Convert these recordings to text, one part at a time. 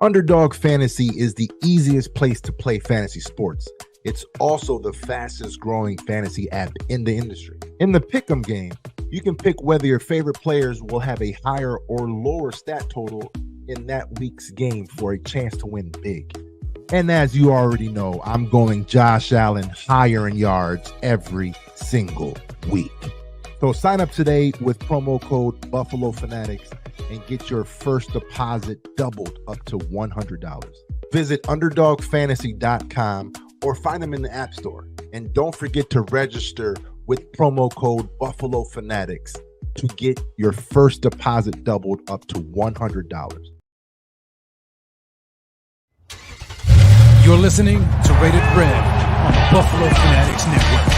Underdog Fantasy is the easiest place to play fantasy sports. It's also the fastest growing fantasy app in the industry. In the pick'em game, you can pick whether your favorite players will have a higher or lower stat total in that week's game for a chance to win big. And as you already know, I'm going Josh Allen higher in yards every single week. So sign up today with promo code Buffalo Fanatics and get your first deposit doubled up to $100. Visit underdogfantasy.com or find them in the App Store. And don't forget to register with promo code Buffalo Fanatics to get your first deposit doubled up to $100. You're listening to Rated Red on the Buffalo Fanatics Network.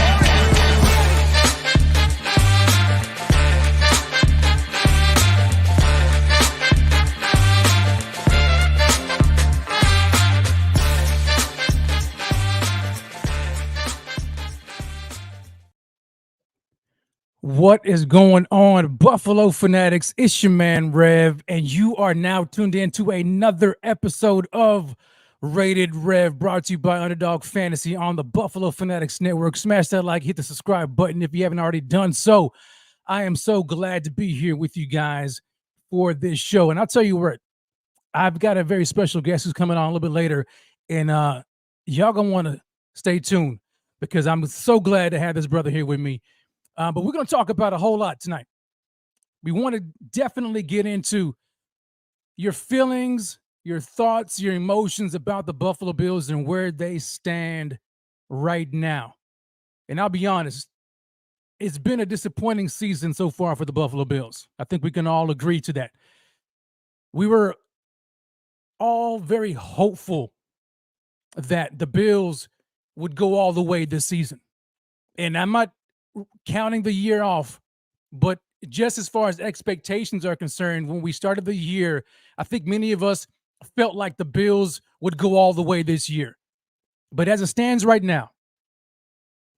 What is going on, Buffalo Fanatics? It's your man, Rev, and you are now tuned in to another episode of Rated Rev, brought to you by Underdog Fantasy on the Buffalo Fanatics Network. Smash that like, hit the subscribe button if you haven't already done so. I am so glad to be here with you guys for this show. And I'll tell you what, I've got a very special guest who's coming on a little bit later, and y'all gonna want to stay tuned because I'm so glad to have this brother here with me. But we're going to talk about a whole lot tonight. We want to definitely get into your feelings, your thoughts, your emotions about the Buffalo Bills and where they stand right now. And I'll be honest, it's been a disappointing season so far for the Buffalo Bills. I think we can all agree to that. We were all very hopeful that the Bills would go all the way this season. And I'm not counting the year off, but just as far as expectations are concerned, when we started the year, I think many of us felt like the Bills would go all the way this year. But as it stands right now,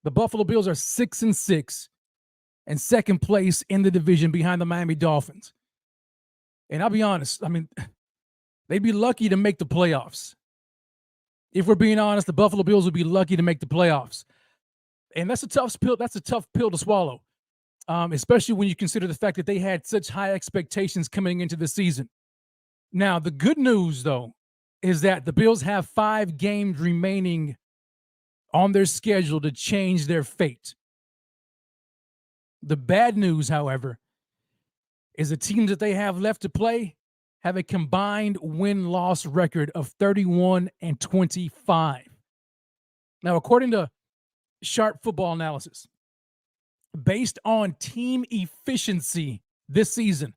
the Buffalo Bills are 6-6 and second place in the division behind the Miami Dolphins. And I'll be honest, I mean, they'd be lucky to make the playoffs. If we're being honest, the Buffalo Bills would be lucky to make the playoffs. And that's a tough pill. That's a tough pill to swallow, especially when you consider the fact that they had such high expectations coming into the season. Now, the good news, though, is that the Bills have 5 games remaining on their schedule to change their fate. The bad news, however, is the teams that they have left to play have a combined win-loss record of 31-25. Now, according to Sharp Football Analysis, based on team efficiency this season,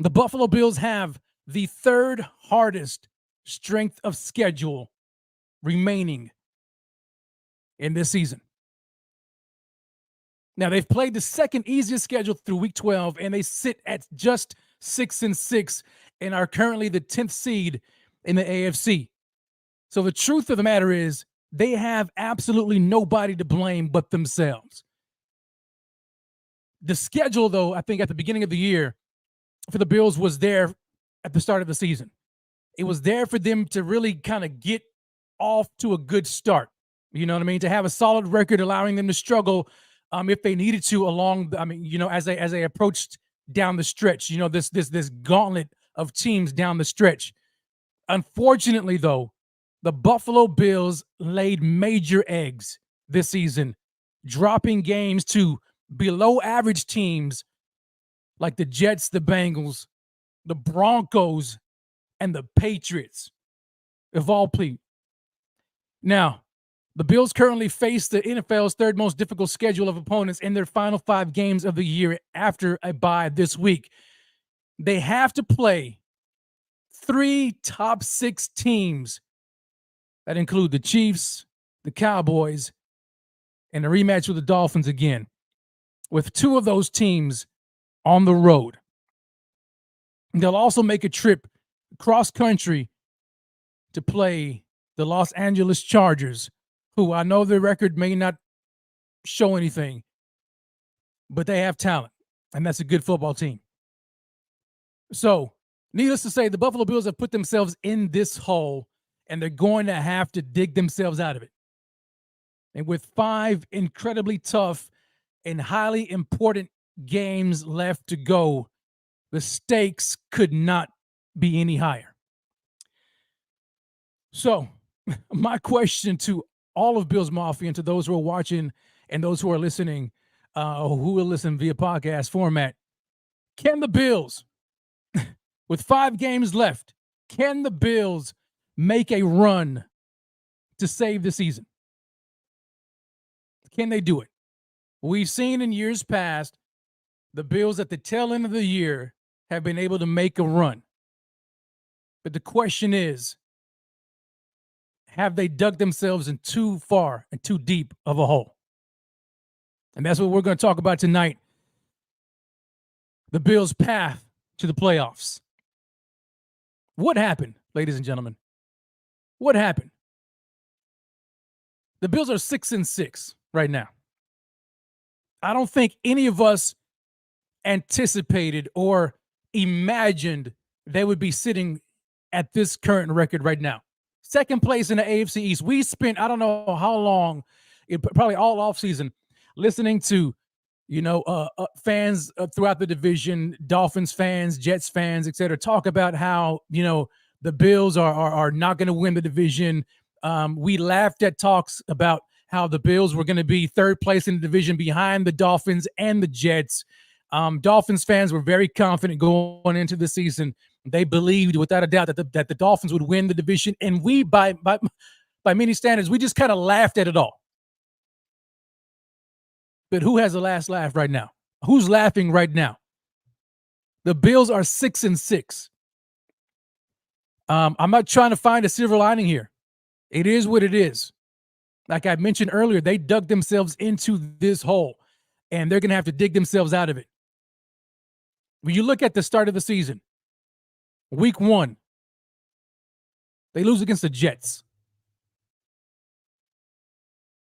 the Buffalo Bills have the 3rd hardest strength of schedule remaining in this season. Now, they've played the 2nd easiest schedule through week 12, and they sit at just 6-6 and are currently the 10th seed in the AFC. So the truth of the matter is, they have absolutely nobody to blame but themselves. The schedule, though, I think at the beginning of the year for the Bills was there at the start of the season. It was there for them to really kind of get off to a good start. You know what I mean? To have a solid record, allowing them to struggle if they needed to along, as they approached down the stretch, this gauntlet of teams down the stretch. Unfortunately, though, the Buffalo Bills laid major eggs this season, dropping games to below average teams like the Jets, the Bengals, the Broncos, and the Patriots, of all people. Now, the Bills currently face the NFL's third most difficult schedule of opponents in their final 5 games of the year after a bye this week. They have to play 3 top 6 teams that include the Chiefs, the Cowboys, and a rematch with the Dolphins again, with 2 of those teams on the road. They'll also make a trip cross country to play the Los Angeles Chargers, who I know their record may not show anything, but they have talent, and that's a good football team. So, needless to say, the Buffalo Bills have put themselves in this hole, and they're going to have to dig themselves out of it. And with 5 incredibly tough and highly important games left to go, the stakes could not be any higher. So, my question to all of Bills Mafia and to those who are watching and those who are listening, who will listen via podcast format, can the Bills, with 5 games left, can the Bills make a run to save the season? Can they do it? We've seen in years past, the Bills at the tail end of the year have been able to make a run. But the question is, have they dug themselves in too far and too deep of a hole? And that's what we're going to talk about tonight. The Bills' path to the playoffs. What happened, ladies and gentlemen? What happened? The Bills are 6-6 right now. I don't think any of us anticipated or imagined they would be sitting at this current record right now. Second place in the AFC East. We spent, I don't know how long, probably all offseason, listening to, fans throughout the division, Dolphins fans, Jets fans, et cetera, talk about how, the Bills are not going to win the division. We laughed at talks about how the Bills were going to be third place in the division behind the Dolphins and the Jets. Dolphins fans were very confident going into the season. They believed without a doubt that the Dolphins would win the division. And we, by many standards, we just kind of laughed at it all. But who has the last laugh right now? Who's laughing right now? The Bills are 6-6. I'm not trying to find a silver lining here. It is what it is. Like I mentioned earlier, they dug themselves into this hole, and they're going to have to dig themselves out of it. When you look at the start of the season, week 1, they lose against the Jets.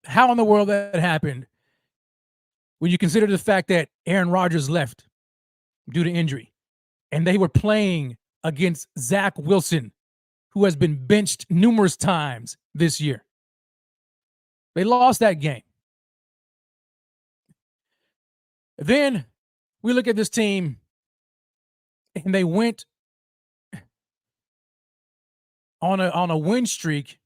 How in the world that happened when you consider the fact that Aaron Rodgers left due to injury, and they were playing against Zach Wilson, who has been benched numerous times this year. They lost that game. Then we look at this team, and they went on a win streak,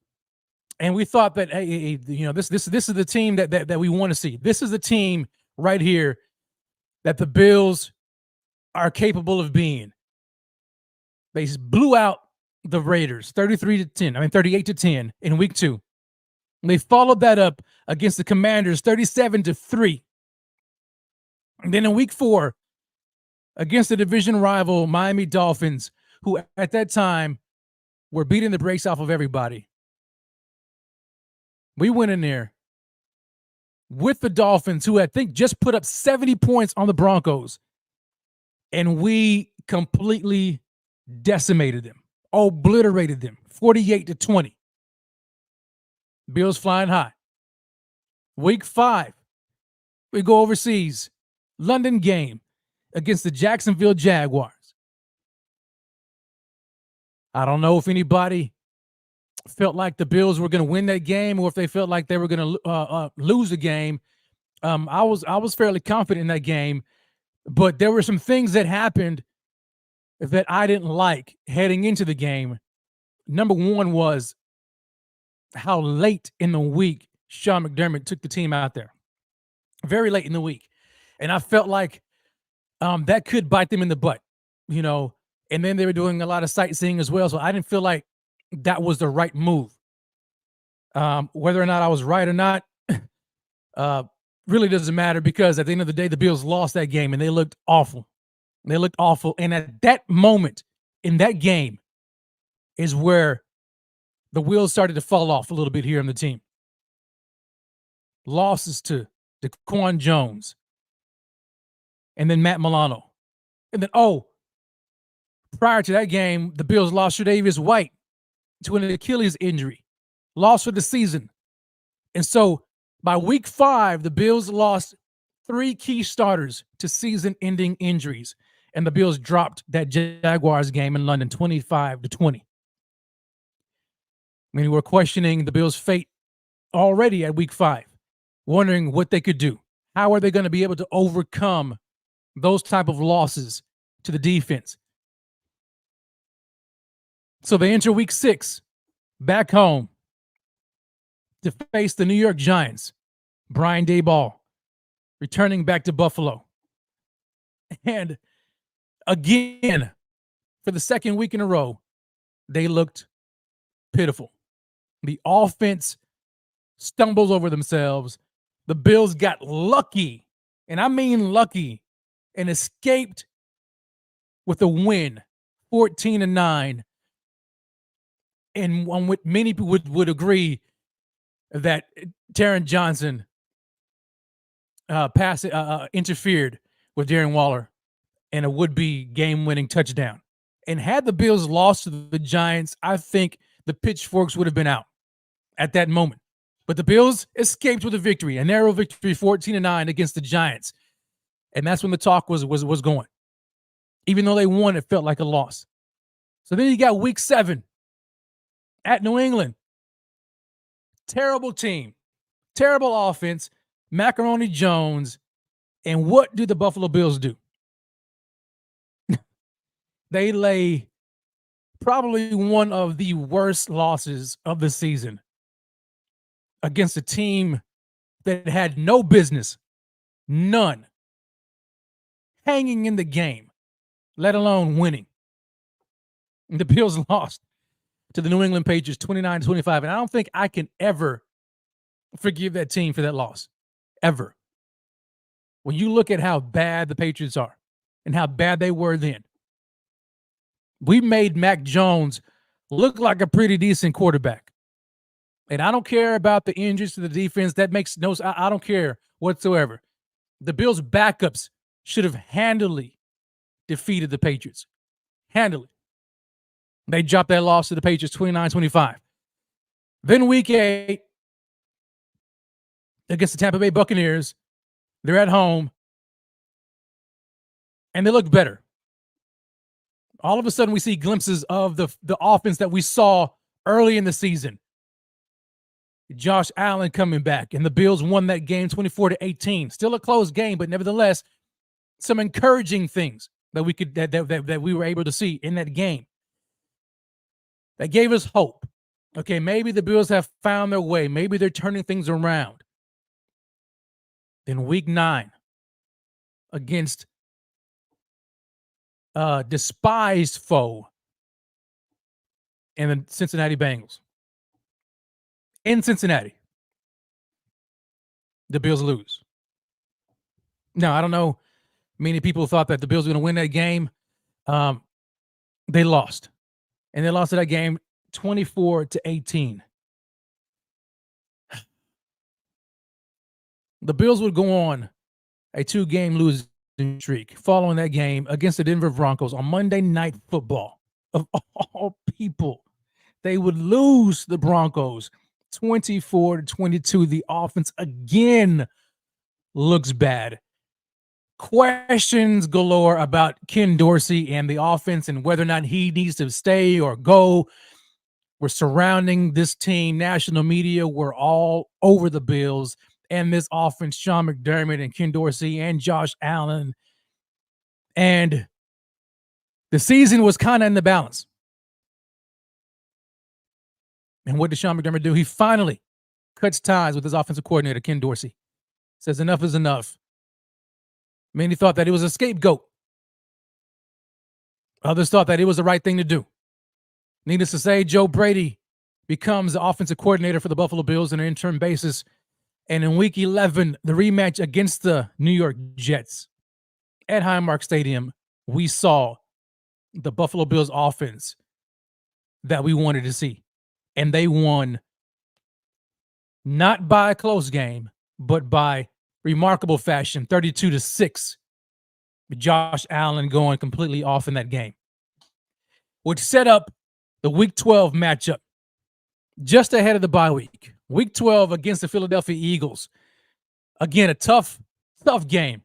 and we thought that, hey, this is the team that we want to see. This is the team right here that the Bills are capable of being. They blew out the Raiders 38-10 in week 2. And they followed that up against the Commanders 37-3. And then in week 4, against the division rival Miami Dolphins, who at that time were beating the brakes off of everybody. We went in there with the Dolphins, who I think just put up 70 points on the Broncos, and we completely decimated them, obliterated them, 48-20. Bills flying high. Week 5, we go overseas, London game against the Jacksonville Jaguars. I don't know if anybody felt like the Bills were going to win that game or if they felt like they were going to lose the game. I was fairly confident in that game, but there were some things that happened that I didn't like heading into the game Number one was how late in the week Sean McDermott took the team out there. Very late in the week. And I felt like that could bite them in the butt, you know. And then they were doing a lot of sightseeing as well. So I didn't feel like that was the right move. Whether or not I was right or not, uh, really doesn't matter, because at the end of the day, the Bills lost that game and they looked awful. They looked awful. And at that moment in that game is where the wheels started to fall off a little bit here on the team. Losses to DeQuan Jones and then Matt Milano. And then, prior to that game, the Bills lost Tre'Davious White to an Achilles injury, lost for the season. And so by week 5, the Bills lost 3 key starters to season-ending injuries, and the Bills dropped that Jaguars game in London 25-20. I mean, we're questioning the Bills' fate already at week 5, wondering what they could do. How are they going to be able to overcome those type of losses to the defense? So they enter week 6 back home to face the New York Giants. Brian Daboll returning back to Buffalo. And again, for the second week in a row, they looked pitiful. The offense stumbles over themselves. The Bills got lucky, and I mean lucky, and escaped with a win, 14-9. And on what many people would agree that Taron Johnson interfered with Darren Waller and a would-be game-winning touchdown. And had the Bills lost to the Giants, I think the pitchforks would have been out at that moment. But the Bills escaped with a victory, a narrow victory, 14-9 against the Giants. And that's when the talk was going. Even though they won, it felt like a loss. So then you got week 7 at New England. Terrible team, terrible offense, Macaroni Jones. And what do the Buffalo Bills do? They lay probably one of the worst losses of the season against a team that had no business, none, hanging in the game, let alone winning. And the Bills lost to the New England Patriots 29-25. And I don't think I can ever forgive that team for that loss. Ever. When you look at how bad the Patriots are and how bad they were then, we made Mac Jones look like a pretty decent quarterback. And I don't care about the injuries to the defense. That makes no sense. I don't care whatsoever. The Bills' backups should have handily defeated the Patriots. Handily. They dropped that loss to the Patriots 29-25. Then week 8 against the Tampa Bay Buccaneers, they're at home, and they look better. All of a sudden, we see glimpses of the offense that we saw early in the season. Josh Allen coming back, and the Bills won that game 24-18. Still a close game, but nevertheless, some encouraging things that we were able to see in that game. That gave us hope. Okay, maybe the Bills have found their way. Maybe they're turning things around. Then week 9 against despised foe and the Cincinnati Bengals. In Cincinnati, the Bills lose. Now, I don't know. Many people thought that the Bills were going to win that game. They lost. And they lost to that game 24-18. The Bills would go on a 2-game losing streak following that game against the Denver Broncos on Monday Night Football. Of all people, they would lose the Broncos 24-22. The offense again looks bad. Questions galore about Ken Dorsey and the offense and whether or not he needs to stay or go. We're surrounding this team. National media were all over the Bills and this offense, Sean McDermott and Ken Dorsey and Josh Allen. And the season was kind of in the balance. And what did Sean McDermott do? He finally cuts ties with his offensive coordinator, Ken Dorsey. Says enough is enough. Many thought that it was a scapegoat. Others thought that it was the right thing to do. Needless to say, Joe Brady becomes the offensive coordinator for the Buffalo Bills on an interim basis. And in week 11, the rematch against the New York Jets at Highmark Stadium, we saw the Buffalo Bills offense that we wanted to see. And they won not by a close game, but by remarkable fashion, 32-6. Josh Allen going completely off in that game, which set up the Week 12 matchup just ahead of the bye week. Week 12 against the Philadelphia Eagles. Again, a tough game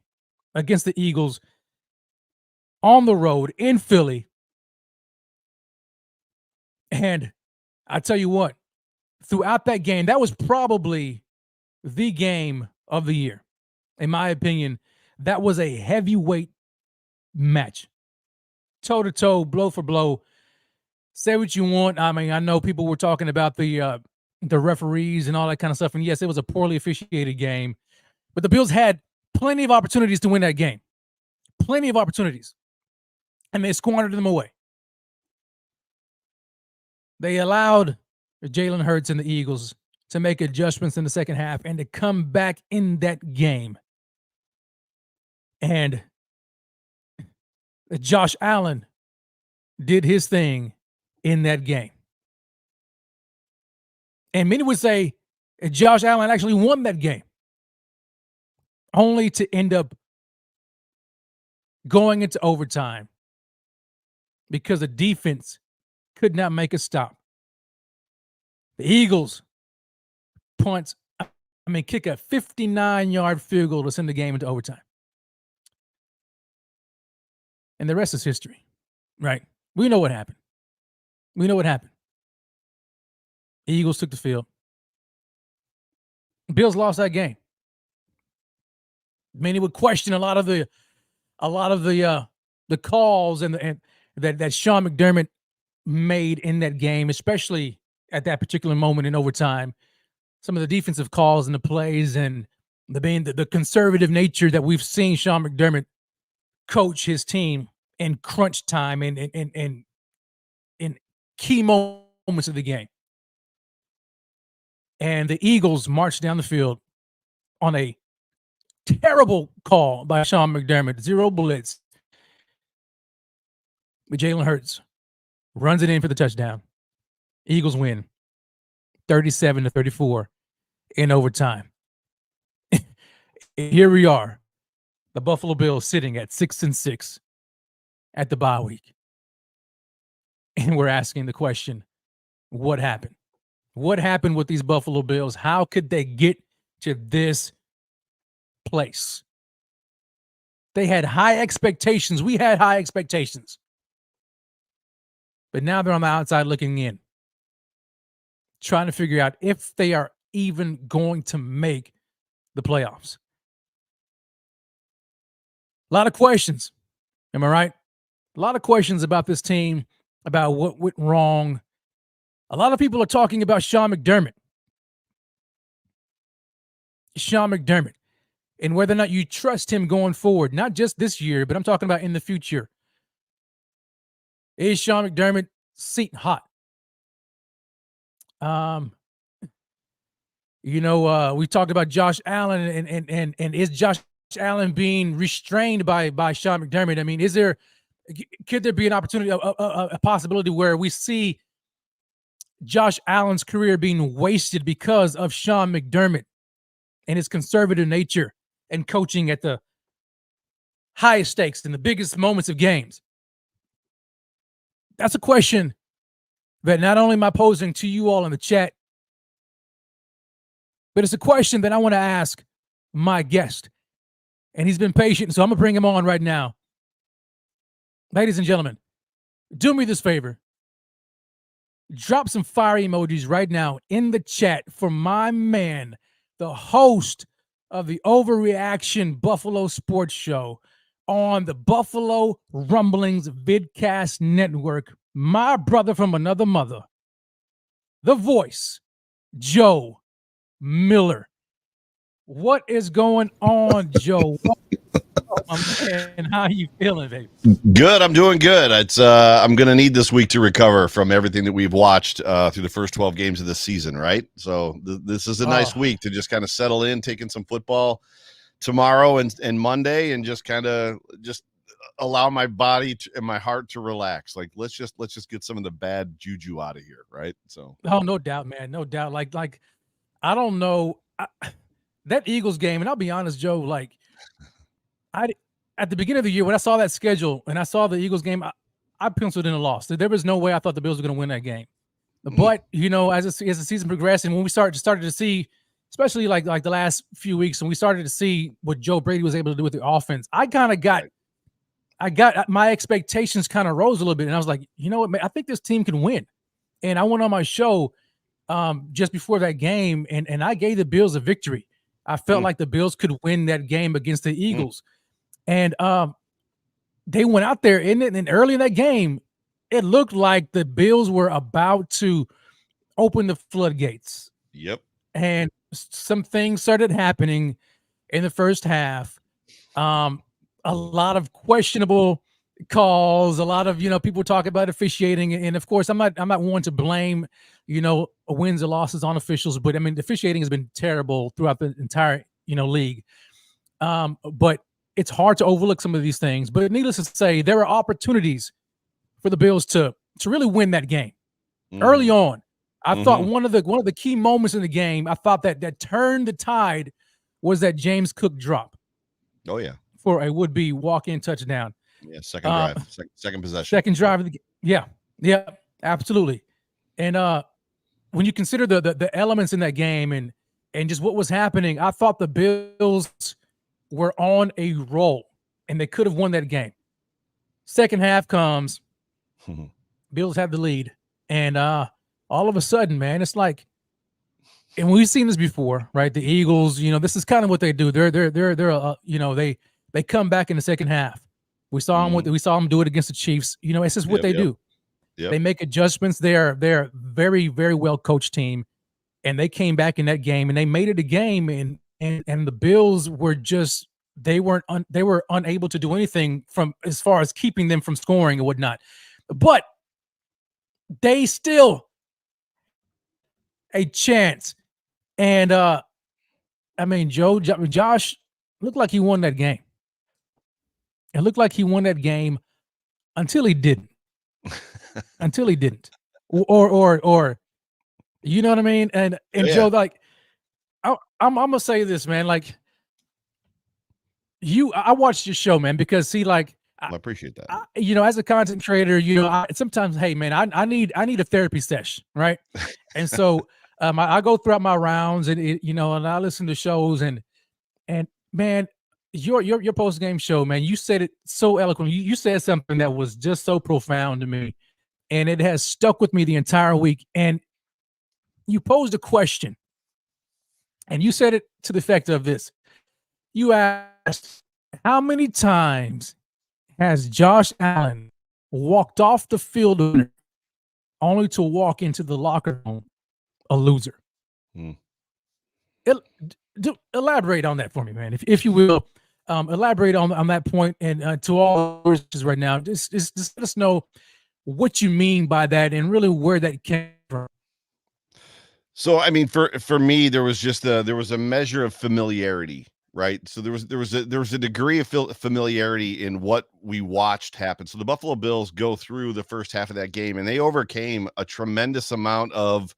against the Eagles on the road in Philly. And I tell you what, throughout that game, that was probably the game of the year. In my opinion, that was a heavyweight match. Toe-to-toe, blow for blow. Say what you want. I mean, I know people were talking about the referees and all that kind of stuff. And yes, it was a poorly officiated game. But the Bills had plenty of opportunities to win that game. Plenty of opportunities. And they squandered them away. They allowed Jalen Hurts and the Eagles to make adjustments in the second half and to come back in that game. And Josh Allen did his thing in that game. And many would say Josh Allen actually won that game, only to end up going into overtime because the defense could not make a stop. The Eagles kick a 59-yard field goal to send the game into overtime. And the rest is history, right? We know what happened. The Eagles took the field. Bills lost that game. Many would question a lot of the calls and that Sean McDermott made in that game, especially at that particular moment in overtime. Some of the defensive calls and the plays and the conservative nature that we've seen Sean McDermott coach his team in crunch time and in key moments of the game. And the Eagles marched down the field on a terrible call by Sean McDermott, zero blitz. But Jalen Hurts runs it in for the touchdown. Eagles win 37-34 in overtime. Here we are, the Buffalo Bills sitting at 6-6 at the bye week. And we're asking the question, what happened? What happened with these Buffalo Bills? How could they get to this place? They had high expectations. We had high expectations. But now they're on the outside looking in, trying to figure out if they are even going to make the playoffs. A lot of questions. Am I right? A lot of questions about this team, about what went wrong. A lot of people are talking about Sean McDermott. Sean McDermott. And whether or not you trust him going forward, not just this year, but I'm talking about in the future. Is Sean McDermott seat hot? We talked about Josh Allen and is Josh Allen being restrained by Sean McDermott? I mean, could there be an opportunity, a possibility where we see Josh Allen's career being wasted because of Sean McDermott and his conservative nature and coaching at the highest stakes in the biggest moments of games? That's a question that not only am I posing to you all in the chat, but it's a question that I want to ask my guest. And he's been patient, so I'm going to bring him on right now. Ladies and gentlemen, do me this favor. Drop some fire emojis right now in the chat for my man, the host of the Overreaction Buffalo Sports Show on the Buffalo Rumblings Vidcast Network, my brother from another mother, the voice, Joe Miller. What is going on, Joe? Man, how are you feeling, baby? Good. I'm doing good. I'm going to need this week to recover from everything that we've watched through the first 12 games of this season, right? So this is a nice week to just kind of settle in, taking some football tomorrow and Monday, and just kind of just allow my body and my heart to relax. Like let's just get some of the bad juju out of here, right? So no doubt, man, no doubt. Like I don't know that Eagles game, and I'll be honest, Joe. Like at the beginning of the year when I saw that schedule and I saw the Eagles game, I penciled in a loss. There was no way I thought the Bills were going to win that game. But as the season progressed, and when we started to see, especially like the last few weeks, and we started to see what Joe Brady was able to do with the offense, I kind of got. Right. I got my expectations kind of rose a little bit, and I was like, you know what, man, I think this team can win. And I went on my show just before that game, and I gave the Bills a victory. I felt like the Bills could win that game against the Eagles. And they went out there and early in that game, it looked like the Bills were about to open the floodgates. Yep. And some things started happening in the first half. A lot of questionable calls, a lot of, people talk about officiating. And of course, I'm not one to blame, wins or losses on officials, but I mean, the officiating has been terrible throughout the entire, league. But it's hard to overlook some of these things. But needless to say, there are opportunities for the Bills to really win that game. Early on, I thought one of the key moments in the game, I thought that turned the tide was that James Cook drop. Oh yeah. For a would-be walk-in touchdown. Yeah, second drive, second possession. Second drive of the game. Yeah, absolutely. And when you consider the elements in that game and just what was happening, I thought the Bills were on a roll and they could have won that game. Second half comes, Bills have the lead, and all of a sudden, man, it's like, and we've seen this before, right? The Eagles, this is kind of what they do. They're they come back in the second half. We saw them do it against the Chiefs. It's just what they do. Yep. They make adjustments. They're very, very well coached team, and they came back in that game and they made it a game. And the Bills were just they were unable to do anything from as far as keeping them from scoring and whatnot. But they still a chance. And Josh looked like he won that game. It looked like he won that game until he didn't. Until he didn't. Or you know what I mean? And yeah. Joe, like I'm gonna say this, man. Like I watched your show, man, because see, like I appreciate that. As a content creator, sometimes, hey, man, I need a therapy session, right? And so I go throughout my rounds and and I listen to shows and man, your post game show, man, you said it so eloquently. You said something that was just so profound to me, and it has stuck with me the entire week. And you posed a question, and you said it to the effect of this. You asked, how many times has Josh Allen walked off the field only to walk into the locker room a loser? Elaborate on that for me, man, if you will. Elaborate on that point, and to all listeners right now, just let us know what you mean by that and really where that came from. So, I mean, for me, there was a measure of familiarity, right? So there was a degree of familiarity in what we watched happen. So the Buffalo Bills go through the first half of that game, and they overcame a tremendous amount of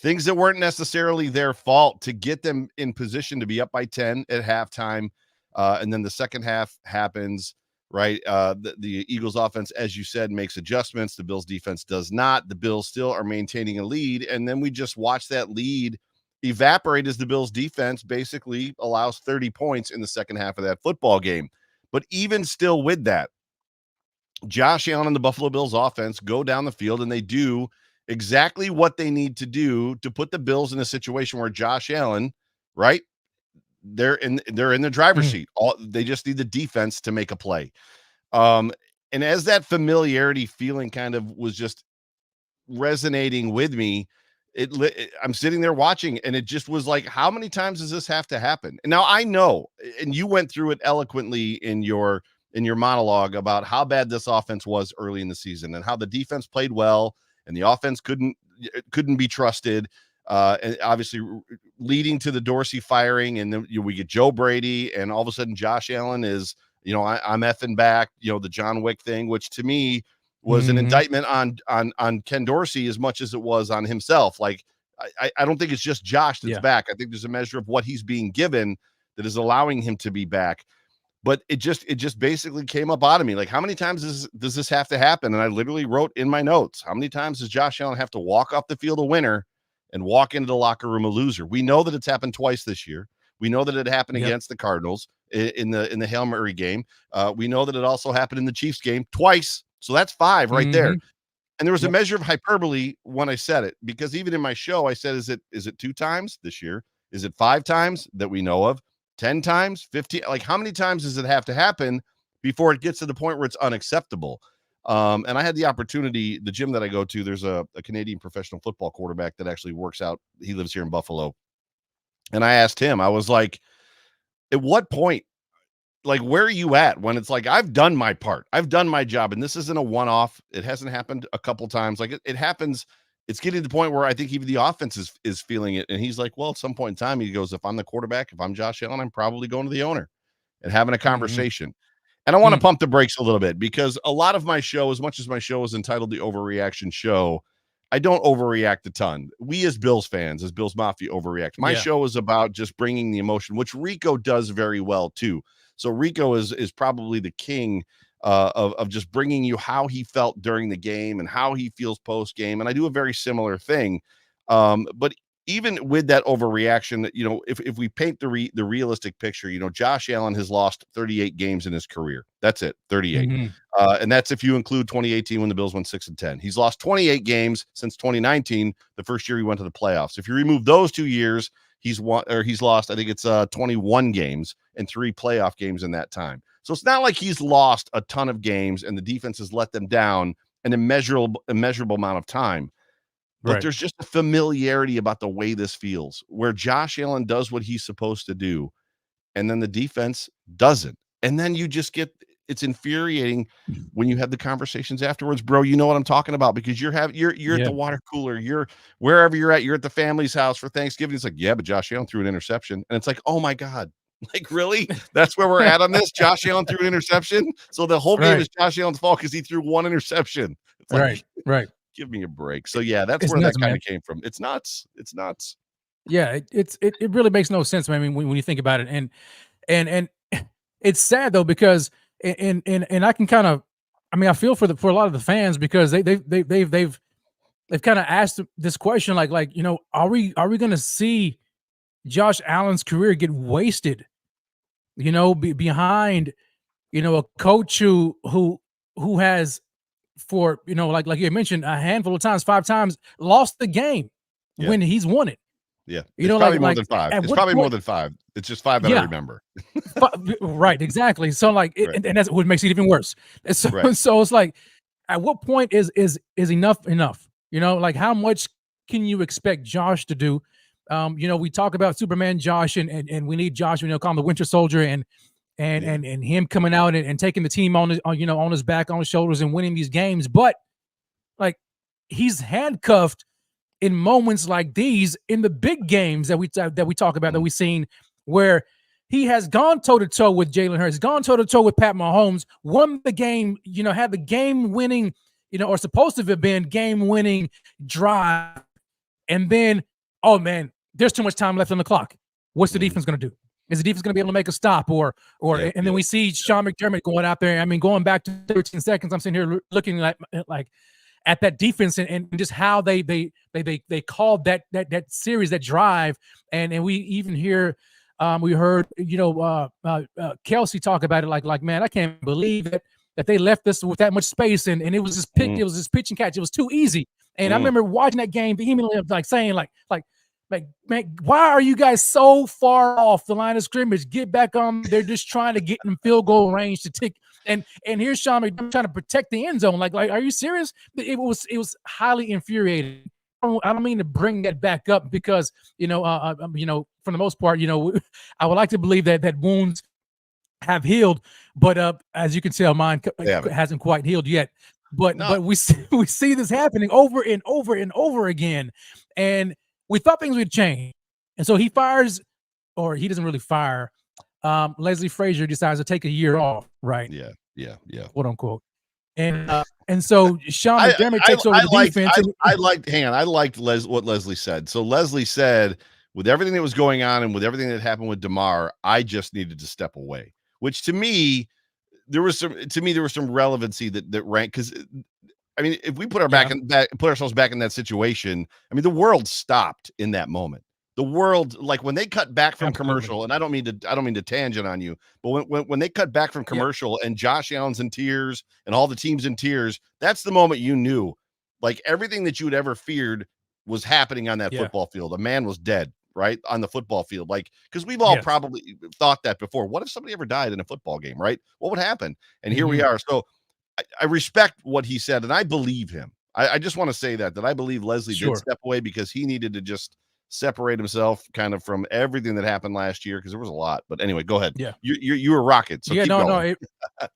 things that weren't necessarily their fault to get them in position to be up by 10 at halftime. And then the second half happens, right? The Eagles offense, as you said, makes adjustments. The Bills defense does not. The Bills still are maintaining a lead. And then we just watch that lead evaporate as the Bills defense basically allows 30 points in the second half of that football game. But even still with that, Josh Allen and the Buffalo Bills offense go down the field and they do exactly what they need to do to put the Bills in a situation where Josh Allen, right? They're in the driver's seat. They just need the defense to make a play. And as that familiarity feeling kind of was just resonating with me, I'm sitting there watching, and it just was like, how many times does this have to happen? And now I know, and you went through it eloquently in your monologue about how bad this offense was early in the season and how the defense played well and the offense couldn't be trusted. And obviously leading to the Dorsey firing, and then we get Joe Brady, and all of a sudden Josh Allen is, I'm effing back, the John Wick thing, which to me was an indictment on Ken Dorsey as much as it was on himself. Like, I don't think it's just Josh that's back. I think there's a measure of what he's being given that is allowing him to be back. But it just basically came up out of me. Like, how many times does this have to happen? And I literally wrote in my notes, how many times does Josh Allen have to walk off the field a winner and walk into the locker room a loser? We know that it's happened twice this year. We know that it happened against the Cardinals in the Hail Mary game. We know that it also happened in the Chiefs game twice. So that's 5 right there. And there was a measure of hyperbole when I said it, because even in my show, I said, is it 2 times this year? Is it 5 times that we know of? 10 times? 15? Like, how many times does it have to happen before it gets to the point where it's unacceptable? And I had the opportunity, the gym that I go to, there's a Canadian professional football quarterback that actually works out. He lives here in Buffalo. And I asked him, I was like, at what point, like, where are you at when it's like, I've done my part, I've done my job, and this isn't a one-off. It hasn't happened a couple times. Like, it happens. It's getting to the point where I think even the offense is feeling it. And he's like, well, at some point in time, he goes, if I'm the quarterback, if I'm Josh Allen, I'm probably going to the owner and having a conversation. And I want to pump the brakes a little bit, because a lot of my show, as much as my show is entitled the Overreaction Show, I don't overreact a ton. We as Bills fans, as Bills Mafia, overreact. My show is about just bringing the emotion, which Rico does very well too. So Rico is probably the king of just bringing you how he felt during the game and how he feels post game. And I do a very similar thing. But even with that overreaction, if we paint the realistic picture, Josh Allen has lost 38 games in his career. That's it, 38. And that's if you include 2018 when the Bills went 6-10. He's lost 28 games since 2019, the first year he went to the playoffs. If you remove those 2 years, he's lost, I think it's 21 games and 3 playoff games in that time. So it's not like he's lost a ton of games and the defense has let them down an immeasurable amount of time. But there's just a familiarity about the way this feels, where Josh Allen does what he's supposed to do, and then the defense doesn't. And then you just it's infuriating when you have the conversations afterwards, bro. You know what I'm talking about, because you're at the water cooler, you're wherever you're at, you're at the family's house for Thanksgiving. It's like, yeah, but Josh Allen threw an interception. And it's like, oh my God, like, really? That's where we're at on this? Josh Allen threw an interception. So the whole game is Josh Allen's fault because he threw one interception. It's like, right. Give me a break. So yeah, that's where that kind of came from. It's nuts. It's nuts. Yeah, it really makes no sense. I mean, when you think about it, and it's sad though, because and I can kind of, I mean, I feel for a lot of the fans, because they've kind of asked this question, like are we going to see Josh Allen's career get wasted, behind a coach who has, for like you mentioned, a handful of times, 5 times, lost the game when he's won it. Yeah, it's probably more than 5. It's probably more than 5. It's just 5 that I remember. Right, exactly. So and that's what makes it even worse. So so it's like, at what point is enough? Like, how much can you expect Josh to do? We talk about Superman Josh, and we need Josh, call him the Winter Soldier, and him coming out and taking the team on his back, on his shoulders, and winning these games. But like, he's handcuffed in moments like these, in the big games that we talk about, that we've seen, where he has gone toe to toe with Jalen Hurts, gone toe to toe with Pat Mahomes, won the game, had the game winning, or supposed to have been game winning drive, and then, oh man, there's too much time left on the clock. What's the defense going to do? Is the defense going to be able to make a stop? And then we see Sean McDermott going out there. I mean, going back to 13 seconds, I'm sitting here looking like at that defense and just how they called that series, that drive. And we even we heard, Kelsey talk about it like, man, I can't believe that they left us with that much space. And it was just pick, it was just pitch and catch. It was too easy. And I remember watching that game vehemently, saying like, man, why are you guys so far off the line of scrimmage? Get back on. They're just trying to get in field goal range to tick. And here's Sean McDermott trying to protect the end zone. Like, are you serious? It was highly infuriating. don't mean to bring that back up because for the most part, I would like to believe that wounds have healed, but as you can tell, mine hasn't quite healed yet. But we see this happening over and over and over again, and we thought things would change, and so he fires, or he doesn't really fire. Leslie Frazier decides to take a year off, right? Yeah, quote unquote. And so Sean McDermott takes over the defense. I liked what Leslie said. So Leslie said, with everything that was going on and with everything that happened with DeMar, I just needed to step away. Which to me, there was some relevancy that ranked, because I mean, if we put ourselves back in that situation, I mean, the world stopped in that moment. The world, like when they cut back from commercial, and I don't mean to tangent on you, but when they cut back from commercial and Josh Allen's in tears and all the teams in tears, that's the moment you knew, like, everything that you had ever feared was happening on that football field. A man was dead, right, on the football field. Like, because we've all probably thought that before. What if somebody ever died in a football game, right? What would happen? And here we are. So I respect what he said, and I believe him. I just want to say that I believe Leslie did step away because he needed to just separate himself kind of from everything that happened last year, because there was a lot. But anyway, go ahead. Yeah, you were rocking. So keep going.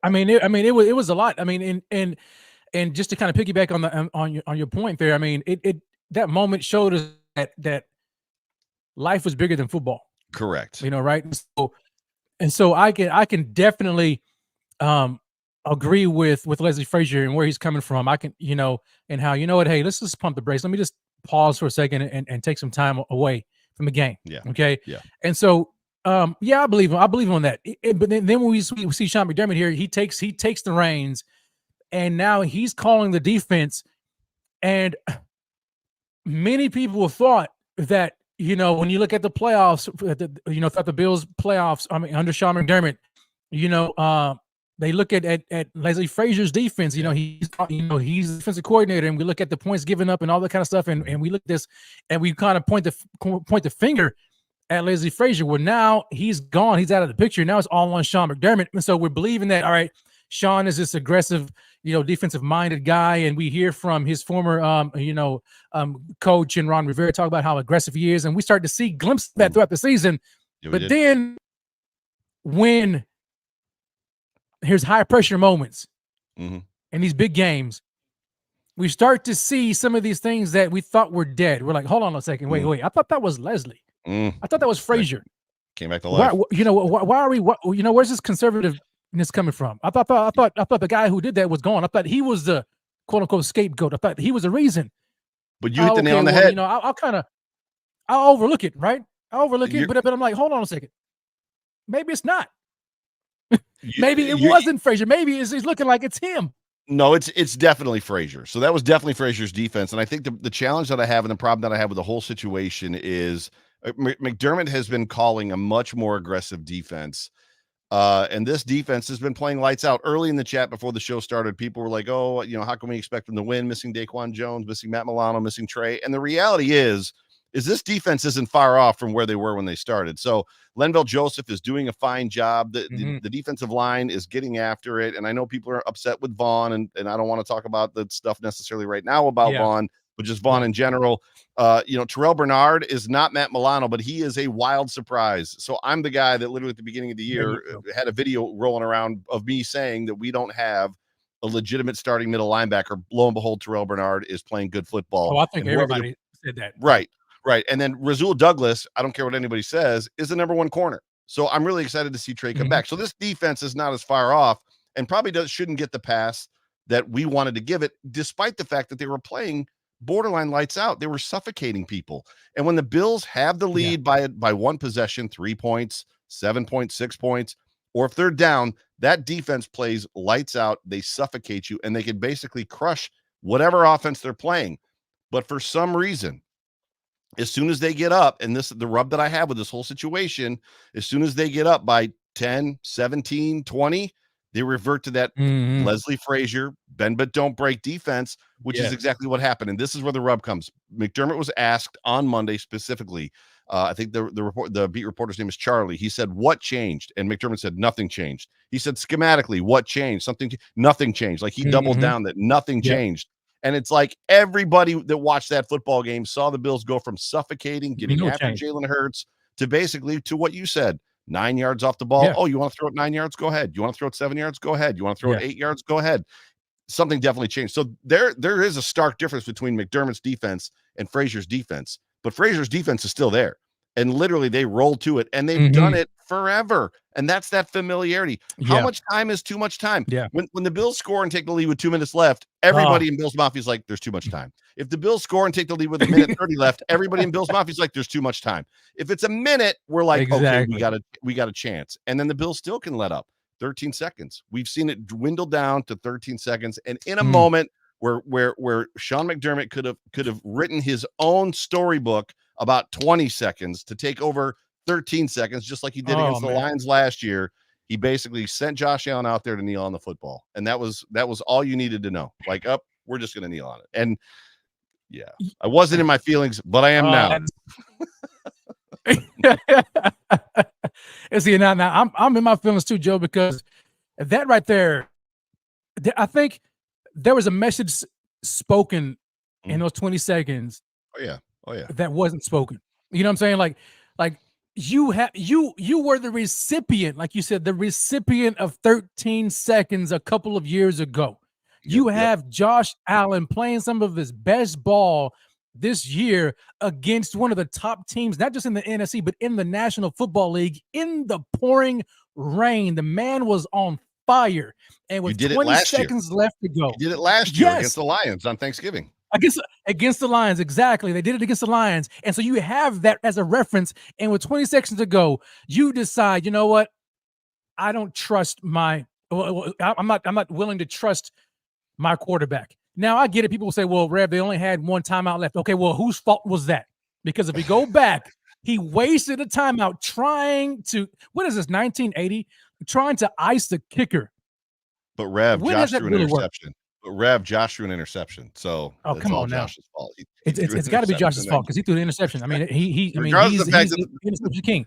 It was a lot. I mean, and just to kind of piggyback on your point there. I mean, it that moment showed us that life was bigger than football. Correct. Right. And so I can definitely agree with Leslie Frazier and where he's coming from. I can, and how, hey, let's just pump the brakes. Let me just pause for a second and take some time away from the game. Yeah. Okay. Yeah. And so, I believe him. I believe him on that. But then when we see Sean McDermott here, he takes the reins, and now he's calling the defense. And many people thought that, when you look at the playoffs, throughout the Bills playoffs, I mean, under Sean McDermott, they look at Leslie Frazier's defense. He's the defensive coordinator, and we look at the points given up and all that kind of stuff, and we look at this, and we kind of point the finger at Leslie Frazier. Well, now he's gone; he's out of the picture. Now it's all on Sean McDermott, and so we're believing that, all right, Sean is this aggressive, defensive-minded guy, and we hear from his former, coach and Ron Rivera talk about how aggressive he is, and we start to see glimpses of that throughout the season. But then, when here's high pressure moments in these big games, we start to see some of these things that we thought were dead. We're like, hold on a second, wait, I thought that was Leslie. I thought that was Frazier. Came back to life. Why are we? Where's this conservativeness coming from? I thought the guy who did that was gone. I thought he was the quote unquote scapegoat. I thought he was the reason. But you hit the nail on the head. I'll overlook it, right? I'll overlook it, but I'm like, hold on a second. Maybe it's not. Maybe it wasn't Frazier. Maybe it's looking like it's him. No, it's definitely Frazier. So that was definitely Frazier's defense. And I think the challenge that I have and the problem that I have with the whole situation is McDermott has been calling a much more aggressive defense. And this defense has been playing lights out. Early in the chat before the show started, people were like, oh, how can we expect them to win? Missing Daquan Jones, missing Matt Milano, missing Trey. And the reality is this defense isn't far off from where they were when they started. So Lenville Joseph is doing a fine job. The defensive line is getting after it. And I know people are upset with Vaughn, and I don't want to talk about the stuff necessarily right now about Vaughn, but just Vaughn in general. Terrell Bernard is not Matt Milano, but he is a wild surprise. So I'm the guy that literally at the beginning of the year had a video rolling around of me saying that we don't have a legitimate starting middle linebacker. Lo and behold, Terrell Bernard is playing good football. Oh, I think everybody said that. Right. And then Rasul Douglas, I don't care what anybody says, is the number one corner. So I'm really excited to see Trey come back. So this defense is not as far off, and probably shouldn't get the pass that we wanted to give it, despite the fact that they were playing borderline lights out. They were suffocating people. And when the Bills have the lead by one possession, 3 points, 7 points, 6 points, or if they're down, that defense plays lights out. They suffocate you, and they can basically crush whatever offense they're playing. But for some reason, as soon as they get up, and this is the rub that I have with this whole situation, as soon as they get up by 10, 17, 20, they revert to that Leslie Frazier, bend but don't break defense, which is exactly what happened. And this is where the rub comes. McDermott was asked on Monday specifically. I think the beat reporter's name is Charlie. He said, what changed? And McDermott said, nothing changed. He said, schematically, what changed? Nothing changed. Like he doubled down that nothing changed. And it's like everybody that watched that football game saw the Bills go from suffocating, getting No after change. Jalen Hurts, to basically to what you said, 9 yards off the ball. Yeah. Oh, you want to throw it 9 yards? Go ahead. You want to throw it 7 yards? Go ahead. You want to throw it 8 yards? Go ahead. Something definitely changed. So there is a stark difference between McDermott's defense and Frazier's defense, but Frazier's defense is still there. And literally they roll to it, and they've done it forever. And that's that familiarity. How much time is too much time? Yeah. When the Bills score and take the lead with 2 minutes left, everybody in Bills Mafia is like, there's too much time. If the Bills score and take the lead with 1:30 left, everybody in Bills Mafia is like, there's too much time. If it's a minute, we're like, okay, we got a chance. And then the Bills still can let up 13 seconds. We've seen it dwindle down to 13 seconds. And in a moment where Sean McDermott could have written his own storybook about 20 seconds to take over 13 seconds, just like he did against the Lions last year. He basically sent Josh Allen out there to kneel on the football. And that was all you needed to know. Like, we're just going to kneel on it. And yeah, I wasn't in my feelings, but I am now. See, now I'm in my feelings too, Joe, because that right there, I think there was a message spoken in those 20 seconds. Oh yeah. That wasn't spoken. You know what I'm saying? Like you were the recipient, like you said, the recipient of 13 seconds a couple of years ago. You have Josh Allen playing some of his best ball this year against one of the top teams, not just in the NFC, but in the National Football League, in the pouring rain. The man was on fire. And with 20 seconds left to go. You did it last year against the Lions on Thanksgiving. Against the Lions, exactly. They did it against the Lions. And so you have that as a reference. And with 20 seconds to go, you decide, you know what? I don't trust I'm not willing to trust my quarterback. Now, I get it. People will say, well, Rev, they only had one timeout left. Okay, well, whose fault was that? Because if we go back, he wasted a timeout trying to, what is this, 1980? Trying to ice the kicker. But Rev, Josh threw an interception. Josh threw an interception. So come on now. Josh's fault. It's got to be Josh's fault because he threw the interception. I mean, he's the interception king.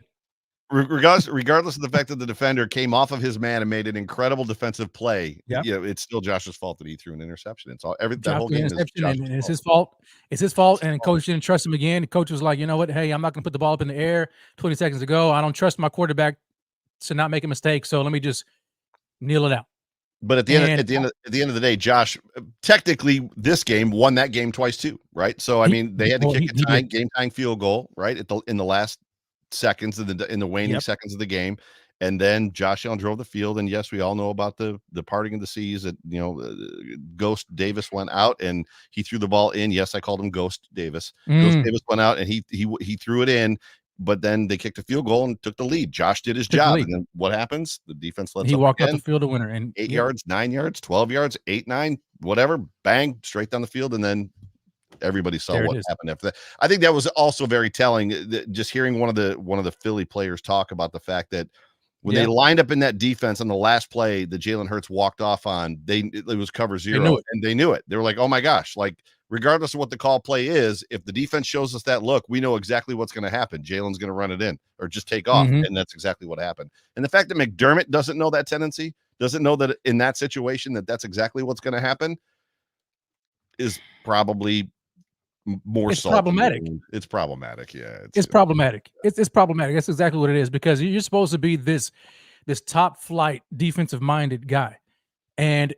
Regardless of the fact that the defender came off of his man and made an incredible defensive play, it's still Josh's fault that he threw an interception. It's all the whole game is it's his fault. It's his fault. And coach didn't trust him again. The coach was like, you know what? Hey, I'm not going to put the ball up in the air 20 seconds ago. I don't trust my quarterback to not make a mistake. So let me just kneel it out. But at the end of the day, Josh technically this game won that game twice too, right? So I mean, they had to kick a game tying field goal, right? In the last seconds in the waning seconds of the game, and then Josh Allen drove the field. And yes, we all know about the parting of the seas. That Ghost Davis went out and he threw the ball in. Yes, I called him Ghost Davis. Ghost Davis went out and he threw it in. But then they kicked a field goal and took the lead. Josh did his job. And then what happens? The defense lets he up walked again. out the field a winner. And 8 yards, 9 yards, 12 yards, 8, 9, whatever. Bang, straight down the field. And then everybody saw what happened after that. I think that was also very telling. Just hearing one of the Philly players talk about the fact that when they lined up in that defense on the last play that Jalen Hurts walked off on, it was cover zero. And they knew it. They were like, oh my gosh, like, regardless of what the call play is, if the defense shows us that look, we know exactly what's going to happen. Jalen's going to run it in or just take off. And that's exactly what happened. And the fact that McDermott doesn't know that tendency, doesn't know that in that situation that's exactly what's going to happen is probably more problematic. It's problematic. Yeah. It's problematic. It's problematic. That's exactly what it is, because you're supposed to be this top flight defensive minded guy. And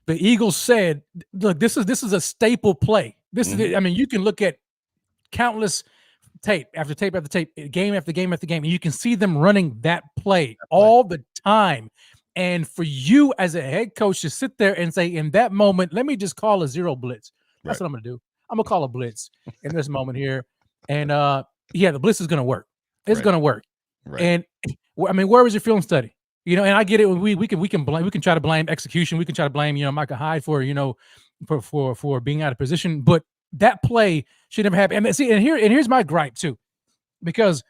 the Eagles said, look, this is a staple play. This is, I mean, you can look at countless tape after tape after tape, game after game after game, and you can see them running that play all the time. And for you as a head coach to sit there and say, in that moment, let me just call a zero blitz. That's what I'm going to do. I'm going to call a blitz in this moment here. And the blitz is going to work. It's going to work. Right. And I mean, where was your film study? And I get it. We can try to blame execution. We can try to blame, Micah Hyde for, for being out of position. But that play should never happen. And here's my gripe too, because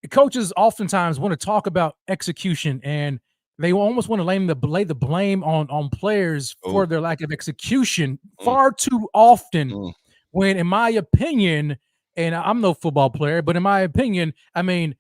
coaches oftentimes want to talk about execution, and they almost want to lay the blame on players for their lack of execution far too often. When, in my opinion, and I'm no football player, but in my opinion, I mean,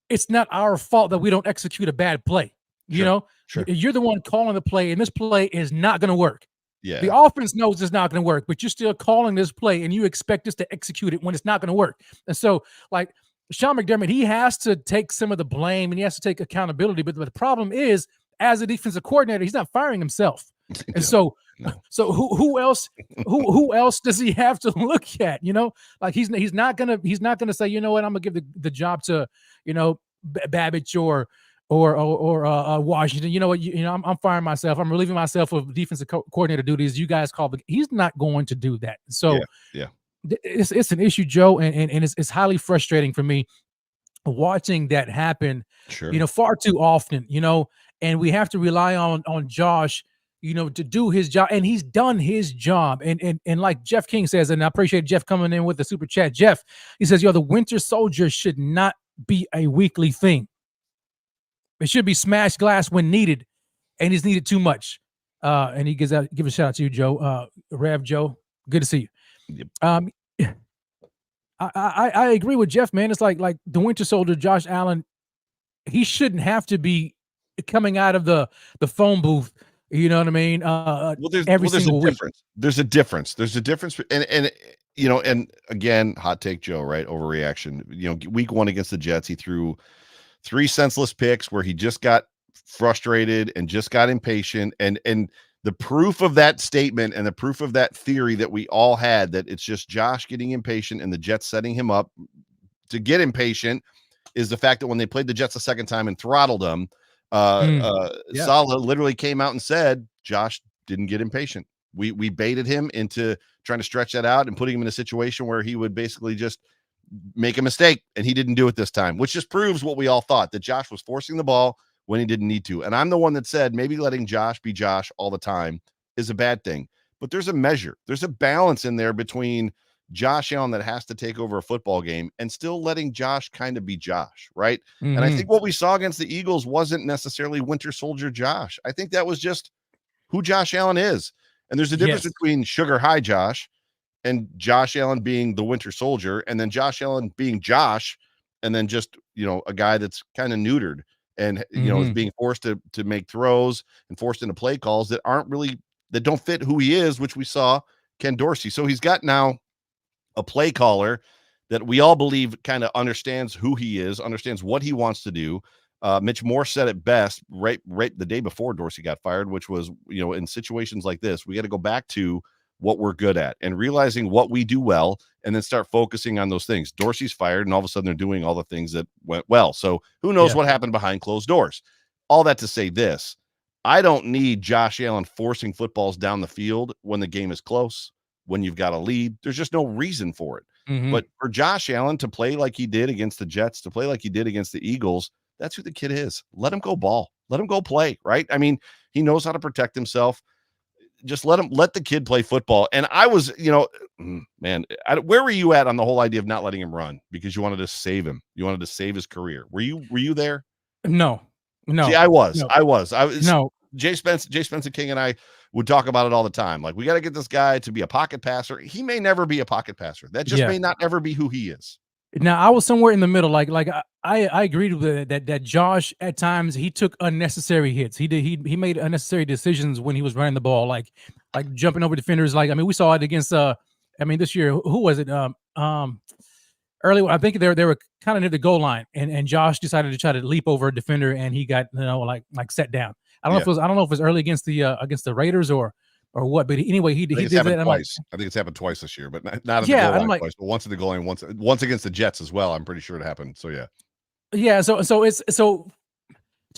it's not our fault that we don't execute a bad play. Sure. You're the one calling the play, and this play is not going to work. Yeah. The offense knows it's not going to work, but you're still calling this play and you expect us to execute it when it's not going to work. And so, like Sean McDermott, he has to take some of the blame and he has to take accountability. But the problem is, as a defensive coordinator, he's not firing himself. And so who else who else does he have to look at? Like he's not gonna say, you know what, I'm gonna give the job to Babbage or Washington. You know what, I'm firing myself. I'm relieving myself of defensive coordinator duties. You guys call he's not going to do that. So yeah. It's an issue, Joe, and it's highly frustrating for me watching that happen. Sure. Far too often. And we have to rely on Josh, to do his job, and he's done his job. And like Jeff King says, and I appreciate Jeff coming in with the super chat. Jeff, he says, the Winter Soldier should not be a weekly thing. It should be smashed glass when needed, and he's needed too much. And he give a shout out to you, Joe. Rev Joe, good to see you. Yep. I agree with Jeff, man. It's like the Winter Soldier, Josh Allen. He shouldn't have to be coming out of the phone booth. You know what I mean? There's a difference. There's a difference. And again, hot take Joe, right? Overreaction. Week 1 against the Jets, he threw 3 senseless picks where he just got frustrated and just got impatient. And the proof of that statement and the proof of that theory that we all had, that it's just Josh getting impatient and the Jets setting him up to get impatient, is the fact that when they played the Jets a second time and throttled them, Saleh literally came out and said Josh didn't get impatient. We baited him into trying to stretch that out and putting him in a situation where he would basically just make a mistake, and he didn't do it this time, which just proves what we all thought, that Josh was forcing the ball when he didn't need to. And I'm the one that said maybe letting Josh be Josh all the time is a bad thing, but there's a measure, there's a balance in there between Josh Allen that has to take over a football game and still letting Josh kind of be Josh, right? Mm-hmm. And I think what we saw against the Eagles wasn't necessarily Winter Soldier Josh. I think that was just who Josh Allen is. And there's a difference between Sugar High Josh and Josh Allen being the Winter Soldier, and then Josh Allen being Josh, and then just, a guy that's kind of neutered and, is being forced to make throws and forced into play calls that don't fit who he is, which we saw Ken Dorsey. So he's got now a play caller that we all believe kind of understands who he is, understands what he wants to do. Mitch Moore said it best right the day before Dorsey got fired, which was, in situations like this, we got to go back to what we're good at and realizing what we do well, and then start focusing on those things. Dorsey's fired, and all of a sudden they're doing all the things that went well. So who knows what happened behind closed doors? All that to say this, I don't need Josh Allen forcing footballs down the field when the game is close, when you've got a lead. There's just no reason for it. Mm-hmm. But for Josh Allen to play like he did against the Jets, to play like he did against the Eagles, that's who the kid is. Let him go ball. Let him go play, right? I mean, he knows how to protect himself. Just let the kid play football. And I was, where were you at on the whole idea of not letting him run because you wanted to save him? You wanted to save his career. Were you there? No. See, I was. No. Jay Spencer King and I would talk about it all the time. Like, we got to get this guy to be a pocket passer. He may never be a pocket passer. That just may not ever be who he is. Now, I was somewhere in the middle. Like I agreed with that Josh at times he took unnecessary hits. He made unnecessary decisions when he was running the ball, like jumping over defenders. Like, I mean, we saw it against this year, who was it? Early, I think they were kind of near the goal line, and Josh decided to try to leap over a defender, and he got like set down. I don't know if it was early against the Raiders or what, but anyway, he did that. Twice. I think it's happened twice this year, but not at the goal line twice, but once at the goal line, once against the Jets as well. I'm pretty sure it happened. So yeah. So it's to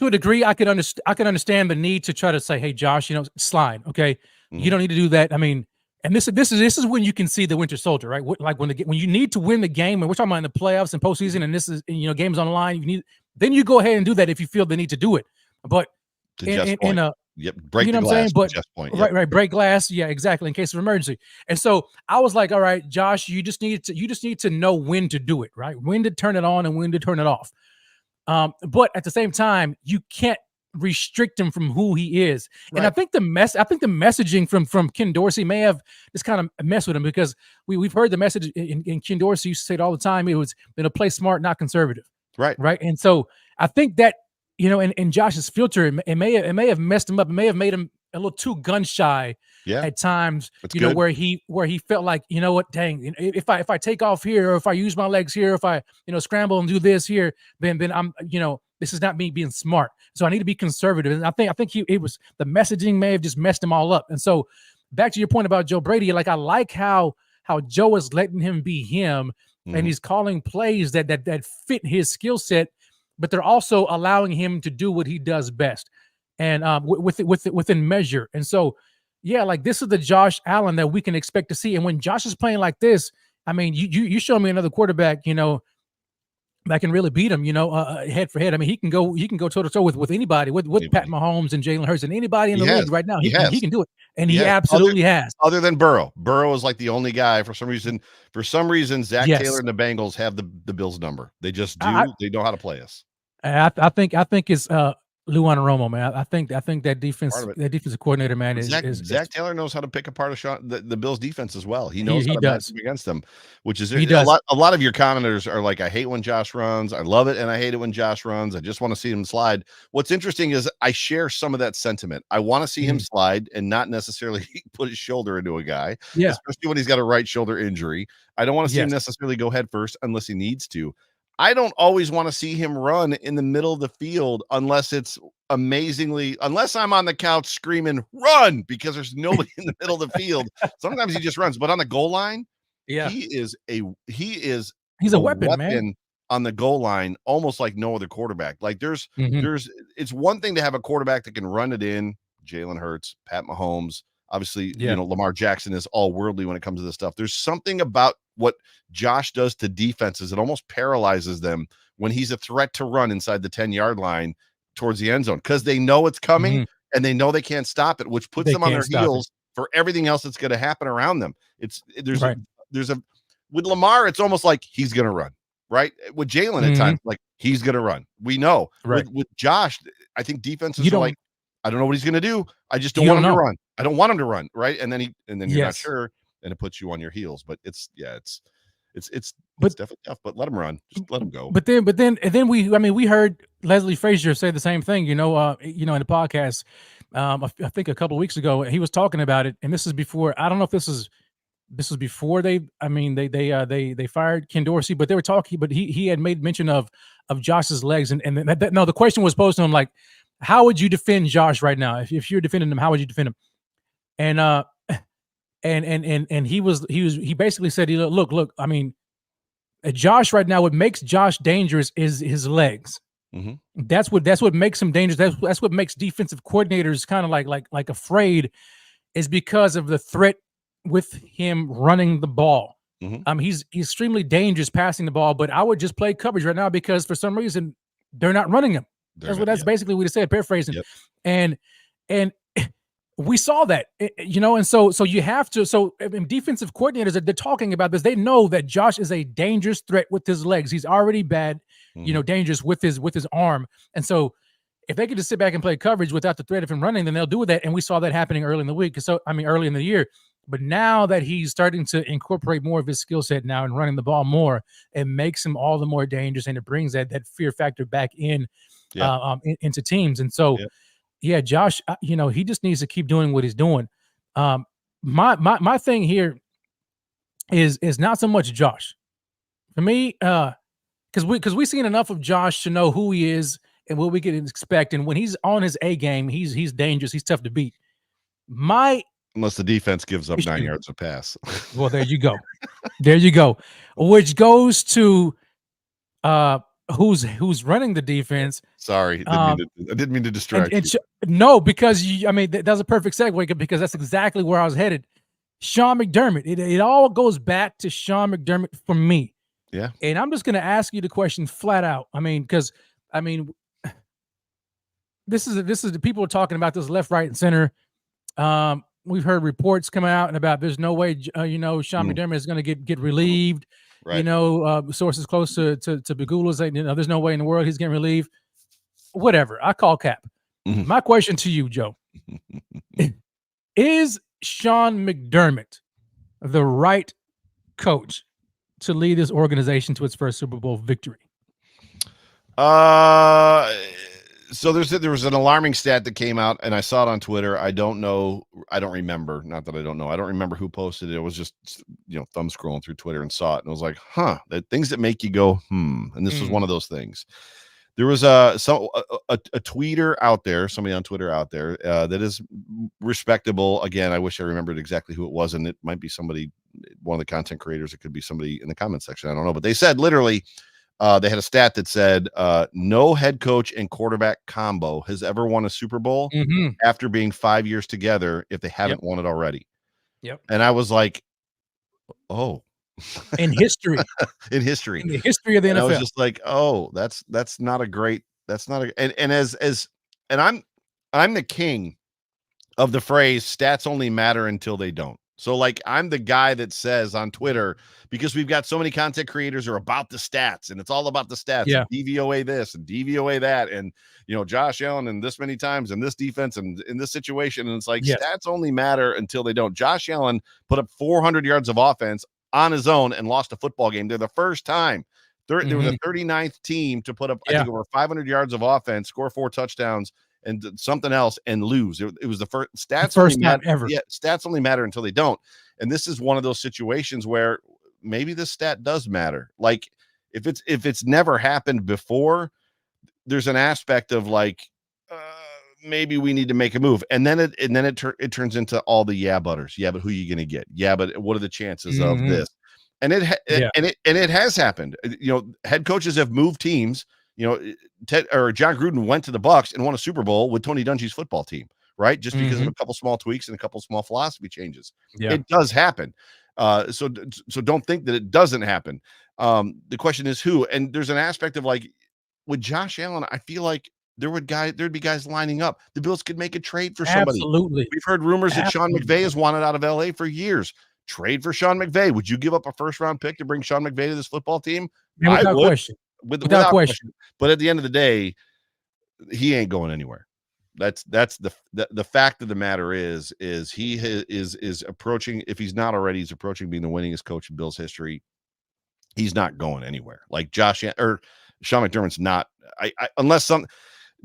a degree, I can understand the need to try to say, hey, Josh, slide, okay, you don't need to do that. I mean, and this is when you can see the Winter Soldier, right? Like when you need to win the game, and we're talking about in the playoffs and postseason, and this is games on the line. Then you go ahead and do that if you feel the need to do it, but break the glass. But right, break glass. Yeah, exactly. In case of emergency. And so I was like, all right, Josh, you just need to know when to do it, right? When to turn it on and when to turn it off. But at the same time, you can't restrict him from who he is. Right. And I think the messaging from Ken Dorsey may have just kind of messed with him, because we've heard the message in Ken Dorsey used to say it all the time. It was play smart, not conservative. Right. And so I think that, in Josh's filter, it may have messed him up. It may have made him little too gun shy at times. That's you know, good. where he felt like, you know what, dang, if I take off here, or if I use my legs here, if I scramble and do this here, then I'm this is not me being smart. So I need to be conservative. And I think it was the messaging may have just messed him all up. And so back to your point about Joe Brady, like I like how Joe is letting him be him, and he's calling plays that fit his skill set, but they're also allowing him to do what he does best, and within measure. And so, yeah, like this is the Josh Allen that we can expect to see. And when Josh is playing like this, I mean, you show me another quarterback, that can really beat him, head for head. I mean, he can go toe to toe with anybody, with Pat Mahomes and Jalen Hurts and anybody in the league right now. He can do it, and he absolutely has. Other than Burrow, Burrow is like the only guy for some reason. Zach Taylor and the Bengals have the Bills number. They just do. They know how to play us. I think it's Lou Anarumo, man. I think that defensive coordinator, man, Zach Taylor knows how to pick apart the Bills defense as well. He knows how to match against them, which is a lot of your commenters are like, I hate when Josh runs. I love it, and I hate it when Josh runs. I just want to see him slide. What's interesting is I share some of that sentiment. I want to see him slide and not necessarily put his shoulder into a guy, especially when he's got a right shoulder injury. I don't want to see him necessarily go head first unless he needs to. I don't always want to see him run in the middle of the field unless it's unless I'm on the couch screaming, run, because there's nobody in the middle of the field. Sometimes he just runs, but on the goal line, he's a weapon, man, on the goal line, almost like no other quarterback. Like it's one thing to have a quarterback that can run it in, Jalen Hurts, Pat Mahomes. Obviously, Lamar Jackson is all worldly when it comes to this stuff. There's something about what Josh does to defenses. It almost paralyzes them when he's a threat to run inside the 10-yard line towards the end zone, because they know it's coming and they know they can't stop it, which puts them on their heels for everything else that's going to happen around them. With Lamar, it's almost like he's going to run, right? With Jalen at times, like he's going to run. We know. With Josh, I think defenses are like, I don't know what he's going to do. I just don't want him to run. I don't want him to run, right? And then you're not sure, and it puts you on your heels. But it's definitely tough. But let him run. Just let him go. But then we heard Leslie Frazier say the same thing. In the podcast, I think a couple of weeks ago, he was talking about it, and this is before. I don't know if this was before they fired Ken Dorsey, but they were talking. But he had made mention of Josh's legs, and the question was posed to him like, how would you defend Josh right now? If you're defending him, how would you defend him? And he basically said, look, I mean, Josh right now, what makes Josh dangerous is his legs. That's what makes him dangerous. That's what makes defensive coordinators kind of like afraid, is because of the threat with him running the ball. He's extremely dangerous passing the ball, but I would just play coverage right now because for some reason they're not running him. That's basically what he said, paraphrasing. And we saw that, and so you have to. So defensive coordinators, they're talking about this. They know that Josh is a dangerous threat with his legs. He's already bad, dangerous with his arm. And so if they could just sit back and play coverage without the threat of him running, then they'll do that. And we saw that happening early in the week. Early in the year. But now that he's starting to incorporate more of his skill set now and running the ball more, it makes him all the more dangerous, and it brings that fear factor back in. Into teams. And so Josh, he just needs to keep doing what he's doing. My thing here is not so much Josh for me, because we've seen enough of Josh to know who he is and what we can expect. And when he's on his A game, he's dangerous. He's tough to beat. Unless the defense gives up 9 yards of pass. Well, there you go. Which goes to who's running the defense. Sorry, I didn't mean to distract you. No, because that's a perfect segue, because that's exactly where I was headed. Sean McDermott. It all goes back to Sean McDermott for me. Yeah. And I'm just going to ask you the question flat out. Because this is the people are talking about this left, right, and center. We've heard reports come out and about there's no way Sean McDermott is going to get relieved. Right. Sources close to Bagula say, there's no way in the world he's getting relieved. Whatever. I call cap. My question to you, Joe, is Sean McDermott the right coach to lead this organization to its first Super Bowl victory? So there was an alarming stat that came out, and I saw it on Twitter. I don't remember. Not that I don't know. I don't remember who posted it. It was just thumb scrolling through Twitter and saw it, and I was like, "Huh." The things that make you go, "Hmm." And this was one of those things. There was a tweeter out there, somebody on Twitter out there that is respectable. Again, I wish I remembered exactly who it was, and it might be somebody, one of the content creators. It could be somebody in the comment section. I don't know, but they said literally. They had a stat that said no head coach and quarterback combo has ever won a Super Bowl after being 5 years together if they haven't won it already. Yep. And I was like, oh. In history. In history. In the history of the NFL. I was just like, oh, that's not a great, that's not a, and I'm the king of the phrase stats only matter until they don't. So like I'm the guy that says on Twitter, because we've got so many content creators are about the stats and it's all about the stats. Yeah. DVOA this and DVOA that. And, Josh Allen and this many times and this defense and in this situation. And it's like stats only matter until they don't. Josh Allen put up 400 yards of offense on his own and lost a football game. They're the first time. There was a 39th team to put up, I think, over 500 yards of offense, score 4 touchdowns, and something else and lose. It was the first stats. First time ever. Yeah, stats only matter until they don't. And this is one of those situations where maybe this stat does matter. Like if it's never happened before, there's an aspect of like maybe we need to make a move. And then it turns into all the butters. Yeah, but who are you going to get? Yeah, but what are the chances of this? And it has happened. Head coaches have moved teams. John Gruden went to the Bucs and won a Super Bowl with Tony Dungy's football team, right? Just because of a couple small tweaks and a couple small philosophy changes. Yeah. It does happen. So don't think that it doesn't happen. The question is who, and there's an aspect of like with Josh Allen, I feel like there'd be guys lining up. The Bills could make a trade for somebody. Absolutely. We've heard rumors that Sean McVay has wanted out of LA for years. Trade for Sean McVay. Would you give up a first-round pick to bring Sean McVay to this football team? Without question. Without question. But at the end of the day, he ain't going anywhere. That's the fact of the matter is he is approaching, if he's not already, he's approaching being the winningest coach in Bills history. He's not going anywhere. Like Sean McDermott's not. Unless some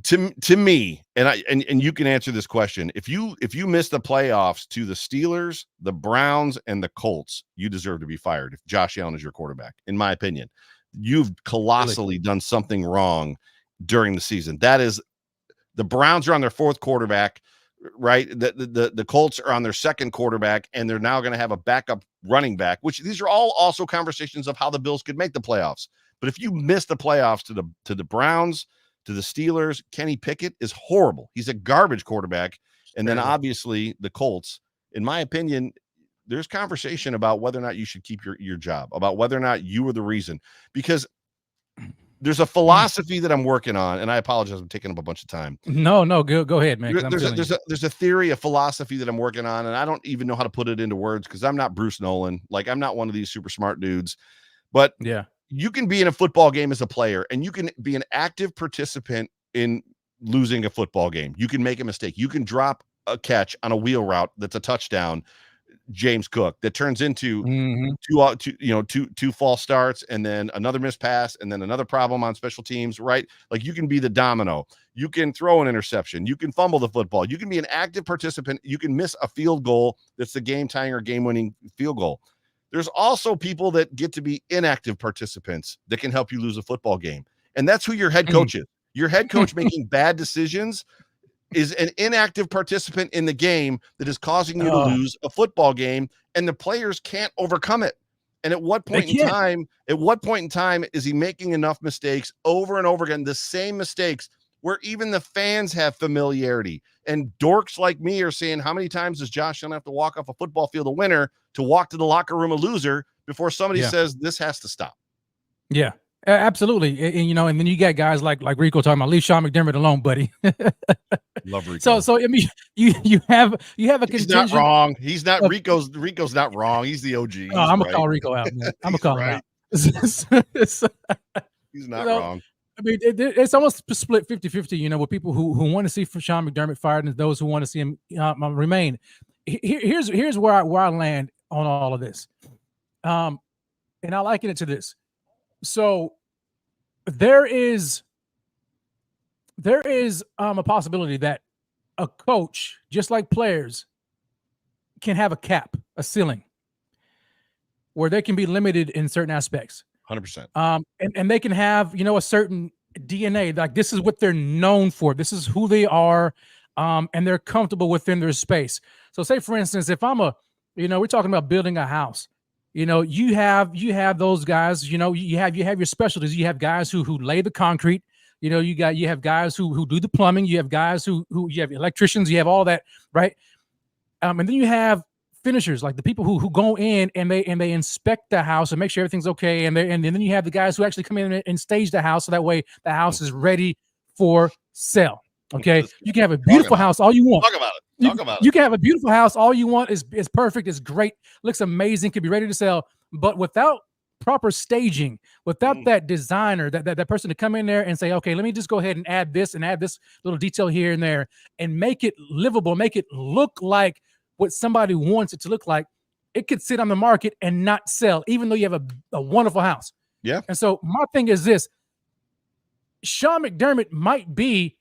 to me, and you can answer this question. If you miss the playoffs to the Steelers, the Browns, and the Colts, you deserve to be fired. If Josh Allen is your quarterback, in my opinion, you've colossally done something wrong during the season. That is, the Browns are on their 4th quarterback, right? The Colts are on their 2nd quarterback, and they're now going to have a backup running back, which these are all also conversations of how the Bills could make the playoffs. But if you miss the playoffs to the Browns, to the Steelers, Kenny Pickett is horrible. He's a garbage quarterback. And then obviously the Colts, in my opinion, there's conversation about whether or not you should keep your job, about whether or not you were the reason, because there's a philosophy that I'm working on, and I apologize, I'm taking up a bunch of time. No, go ahead, man. There's a theory, a philosophy that I'm working on, and I don't even know how to put it into words because I'm not Bruce Nolan. Like, I'm not one of these super smart dudes. But you can be in a football game as a player, and you can be an active participant in losing a football game. You can make a mistake. You can drop a catch on a wheel route that's a touchdown, James Cook, that turns into two false starts and then another missed pass and then another problem on special teams, right? Like you can be the domino. You can throw an interception. You can fumble the football. You can be an active participant. You can miss a field goal that's the game-tying or game-winning field goal. There's also people that get to be inactive participants that can help you lose a football game. And that's who your head coach is. Your head coach making bad decisions is an inactive participant in the game that is causing you to lose a football game, and the players can't overcome it. And at what point in time is he making enough mistakes over and over again, the same mistakes where even the fans have familiarity, and dorks like me are saying, how many times does Josh Allen have to walk off a football field a winner to walk to the locker room a loser before somebody says this has to stop? Yeah, absolutely. And and then you got guys like Rico talking about, leave Sean McDermott alone, buddy. Love Rico. So I mean, you have a contingent. He's not wrong. He's not Rico's not wrong. He's the OG. I'm gonna call Rico out, man. I'm gonna call him out. He's not wrong. I mean, it's almost split 50-50, with people who want to see Sean McDermott fired and those who want to see him remain. Here's where I land on all of this. And I liken it to this. So there is there is a possibility that a coach, just like players, can have a cap, a ceiling, where they can be limited in certain aspects. 100%. And they can have, a certain DNA. Like, this is what they're known for. This is who they are, and they're comfortable within their space. So, say for instance, if I'm we're talking about building a house. You have those guys. You have your specialties. You have guys who lay the concrete. You have guys who do the plumbing. You have guys who you have electricians. You have all that, right? And then you have finishers, like the people who go in and they inspect the house and make sure everything's okay. And then you have the guys who actually come in and stage the house, so that way the house is ready for sale. Okay, you can have a beautiful house all you want. Talk about it. You can have a beautiful house all you want. Is perfect. It's great. Looks amazing. Could be ready to sell. But without proper staging, without that designer, that person to come in there and say, okay, let me just go ahead and add this little detail here and there and make it livable, make it look like what somebody wants it to look like, it could sit on the market and not sell, even though you have a wonderful house. Yeah. And so my thing is this: Sean McDermott might be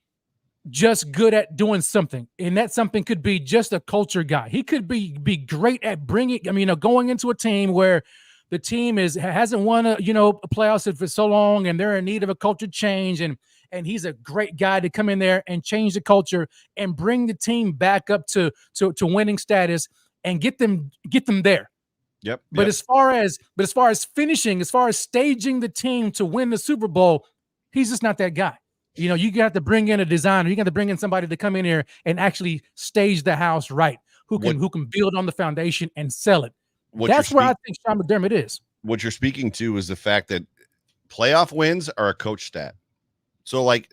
just good at doing something, and that something could be just a culture guy. He could be great at bringing, going into a team where the team hasn't won a playoffs for so long, and they're in need of a culture change, and he's a great guy to come in there and change the culture and bring the team back up to winning status and get them there. Yep. But as far as finishing, as far as staging the team to win the Super Bowl, he's just not that guy. You got to bring in a designer. You got to bring in somebody to come in here and actually stage the house right, who can build on the foundation and sell it. That's where I think Sean McDermott is. What you're speaking to is the fact that playoff wins are a coach stat. So like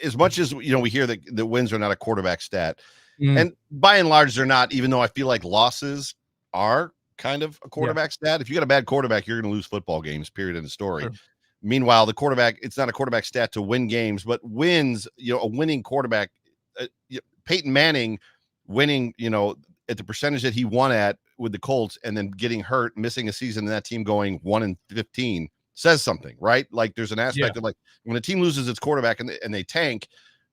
as much as we hear that the wins are not a quarterback stat, and by and large they're not, even though I feel like losses are kind of a quarterback stat. If you got a bad quarterback, you're going to lose football games, period, end of story. Sure. Meanwhile, the quarterback, it's not a quarterback stat to win games, but wins, a winning quarterback, Peyton Manning winning, at the percentage that he won at with the Colts and then getting hurt, missing a season, and that team going 1-15 says something, right? Like there's an aspect of like when a team loses its quarterback and they tank.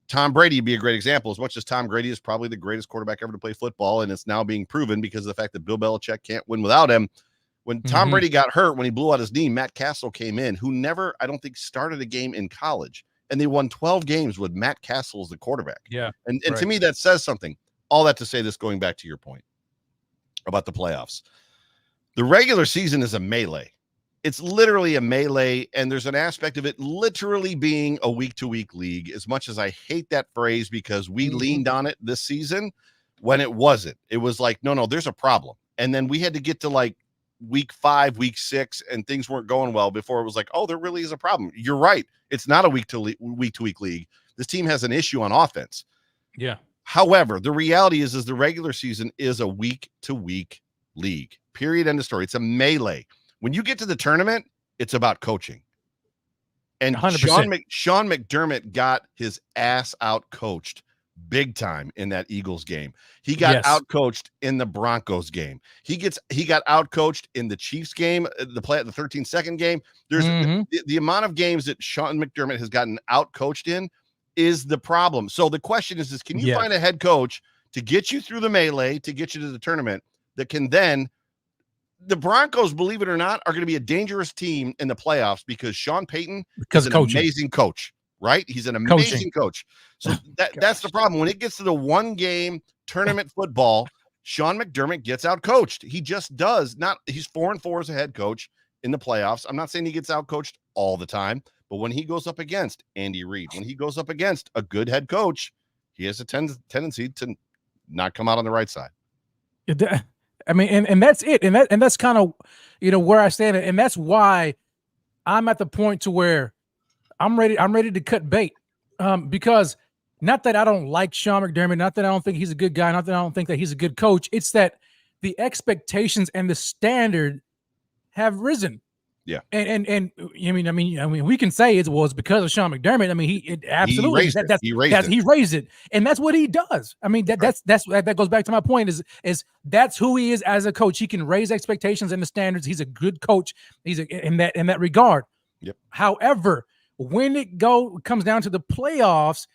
Tom Brady would be a great example. As much as Tom Brady is probably the greatest quarterback ever to play football, and it's now being proven because of the fact that Bill Belichick can't win without him. When Tom Brady got hurt, when he blew out his knee, Matt Castle came in, who never, I don't think, started a game in college. And they won 12 games with Matt Castle as the quarterback. Yeah. And to me, that says something. All that to say this, going back to your point about the playoffs. The regular season is a melee. It's literally a melee, and there's an aspect of it literally being a week-to-week league, as much as I hate that phrase because we leaned on it this season when it wasn't. It was like, no, there's a problem. And then we had to get to like week 5, week 6, and things weren't going well before it was like, oh, there really is a problem. You're right. It's not a week-to-week league. This team has an issue on offense. Yeah. However, the reality is the regular season is a week-to-week league. Period. End of story. It's a melee. When you get to the tournament, it's about coaching. And 100%. Sean McDermott got his ass out coached big time in that Eagles game. He got out coached in the Broncos game. He got out coached in the Chiefs game, the 13-second game. There's the amount of games that Sean McDermott has gotten out coached in is the problem. So the question is can you find a head coach to get you through the melee, to get you to the tournament, that can then, the Broncos, believe it or not, are going to be a dangerous team in the playoffs because Sean Payton is an amazing coach, right? He's an amazing coach. So that's the problem. When it gets to the one-game tournament football, Sean McDermott gets out coached. He just does. He's 4-4 as a head coach in the playoffs. I'm not saying he gets out coached all the time, but when he goes up against Andy Reid, when he goes up against a good head coach, he has a tendency to not come out on the right side. I mean, and that's it. And that's kind of, where I stand. And that's why I'm at the point to where I'm ready to cut bait. Because not that I don't like Sean McDermott, not that I don't think he's a good guy, not that I don't think that he's a good coach. It's that the expectations and the standard have risen. Yeah. And I mean, we can say it's because of Sean McDermott. I mean, he raised it, and that's what he does. I mean, that goes back to my point is that's who he is as a coach. He can raise expectations and the standards. He's a good coach. He's in that regard. Yep. However, when it comes down to the playoffs,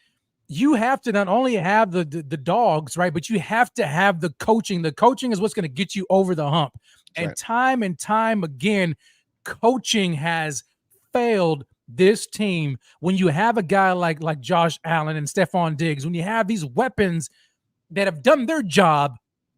you have to not only have the dogs, right, but you have to have the coaching. The coaching is what's going to get you over the hump. That's And time again, coaching has failed this team. When you have a guy like Josh Allen and Stephon Diggs, when you have these weapons that have done their job,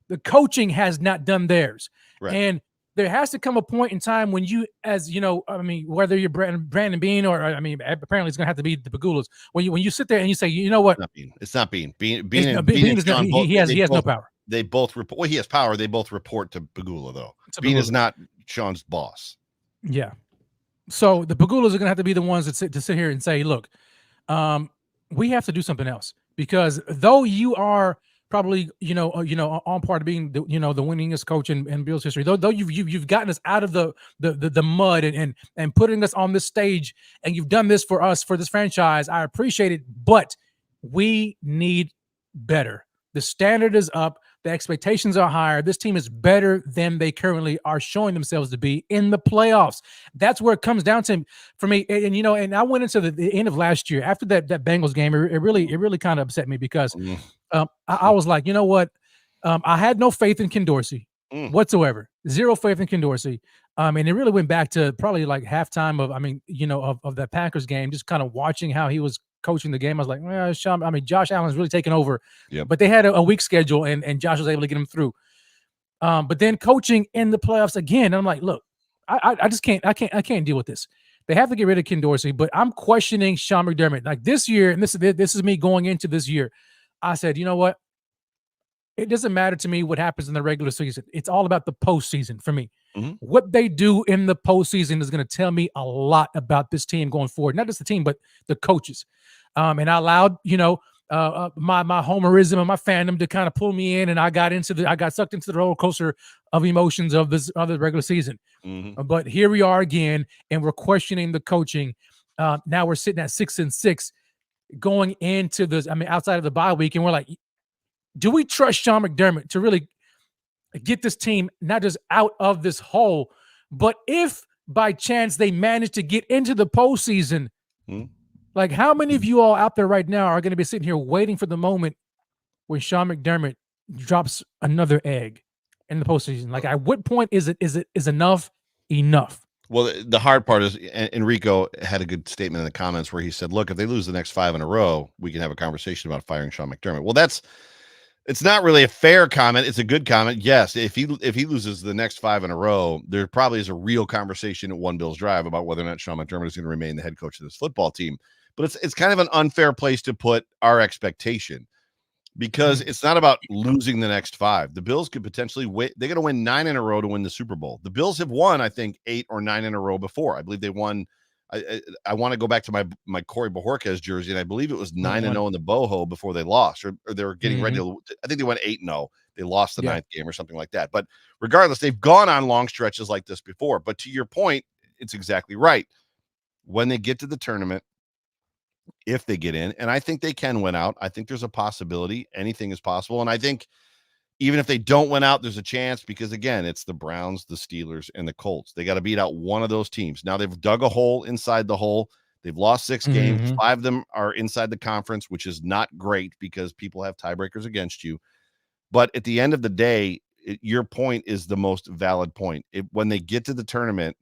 the coaching has not done theirs. Right. And there has to come a point in time when you, as you know, I mean, whether you're Brandon Bean or, I mean, apparently it's going to have to be the Pagulas. When you sit there and you say, you know what, it's not Bean. Bean is not, he has no power. They both report. Well, he has power. They both report to Pagula, though. Bean is not Sean's boss. Yeah. So the Pagulas are going to have to be the ones that sit here and say, look, we have to do something else, because though you are probably, on part of being the winningest coach in Bills history, though you've gotten us out of the mud and putting us on this stage, and you've done this for us, for this franchise. I appreciate it, but we need better. The standard is up. The expectations are higher. This team is better than they currently are showing themselves to be in the playoffs. That's where it comes down to for me. And I went into the end of last year after that Bengals game. It really kind of upset me, because I was like, you know what? I had no faith in Ken Dorsey whatsoever. Zero faith in Ken Dorsey. And it really went back to probably like halftime of that Packers game, just kind of watching how he was coaching the game. I was like, well, Josh Allen's really taken over. Yep. But they had a weak schedule, and Josh was able to get him through. But then coaching in the playoffs again, and I'm like, look, I just can't deal with this. They have to get rid of Ken Dorsey, but I'm questioning Sean McDermott. Like this year, and this is me going into this year, I said, you know what? It doesn't matter to me what happens in the regular season. It's all about the postseason for me. Mm-hmm. What they do in the postseason is going to tell me a lot about this team going forward. Not just the team, but the coaches. And I allowed, my homerism and my fandom to kind of pull me in, and I got sucked into the roller coaster of emotions of the regular season. Mm-hmm. But here we are again, and we're questioning the coaching. Now we're sitting at 6-6 going into this. I mean, outside of the bye week, and we're like, do we trust Sean McDermott to really get this team not just out of this hole, but if by chance they manage to get into the postseason, like how many of you all out there right now are going to be sitting here waiting for the moment when Sean McDermott drops another egg in the postseason? Like, at what point is enough? Well, the hard part is Enrico had a good statement in the comments where he said, look, if they lose the next 5 in a row, we can have a conversation about firing Sean McDermott. Well, it's not really a fair comment. It's a good comment. Yes, if he loses the next 5 in a row, there probably is a real conversation at One Bills Drive about whether or not Sean McDermott is going to remain the head coach of this football team. But it's kind of an unfair place to put our expectation, because it's not about losing the next 5. The Bills could potentially win. They're going to win 9 in a row to win the Super Bowl. The Bills have won, I think, 8 or 9 in a row before. I believe they won. I want to go back to my Corey Bojorquez jersey, and I believe it was 9-0 in the Boho before they lost, or they were getting ready to. I think they went 8-0. They lost the 9th game or something like that. But regardless, they've gone on long stretches like this before. But to your point, it's exactly right. When they get to the tournament, if they get in, and I think they can win out, I think there's a possibility. Anything is possible, and I think even if they don't win out, there's a chance, because again, it's the Browns, the Steelers, and the Colts. They got to beat out one of those teams. Now they've dug a hole inside the hole. They've lost 6 games. 5 of them are inside the conference, which is not great because people have tiebreakers against you. But at the end of the day, your point is the most valid point. When they get to the tournament,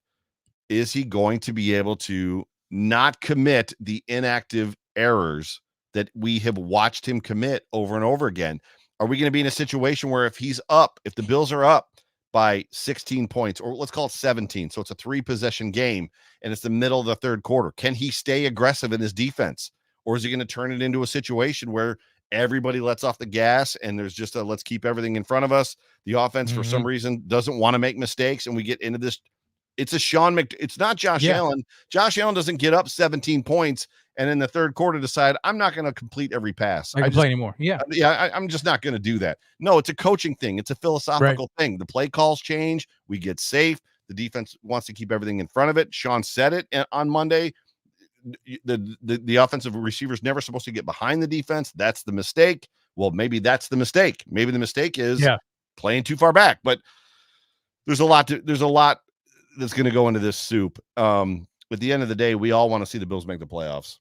is he going to be able to not commit the inactive errors that we have watched him commit over and over again? Are we going to be in a situation where if the Bills are up by 16 points, or let's call it 17, so it's a 3-possession game, and it's the middle of the third quarter, can he stay aggressive in his defense? Or is he going to turn it into a situation where everybody lets off the gas and there's just let's keep everything in front of us? The offense, for some reason, doesn't want to make mistakes, and we get into this. It's it's not Josh Allen. Josh Allen doesn't get up 17 points and in the third quarter decide, I'm not going to complete every pass. I can play anymore. I'm just not going to do that. No, it's a coaching thing. It's a philosophical thing. The play calls change. We get safe. The defense wants to keep everything in front of it. Sean said it on Monday. The offensive receiver's never supposed to get behind the defense. That's the mistake. Well, maybe that's the mistake. Maybe the mistake is playing too far back. But there's a lot that's going to go into this soup. at the end of the day, we all want to see the Bills make the playoffs.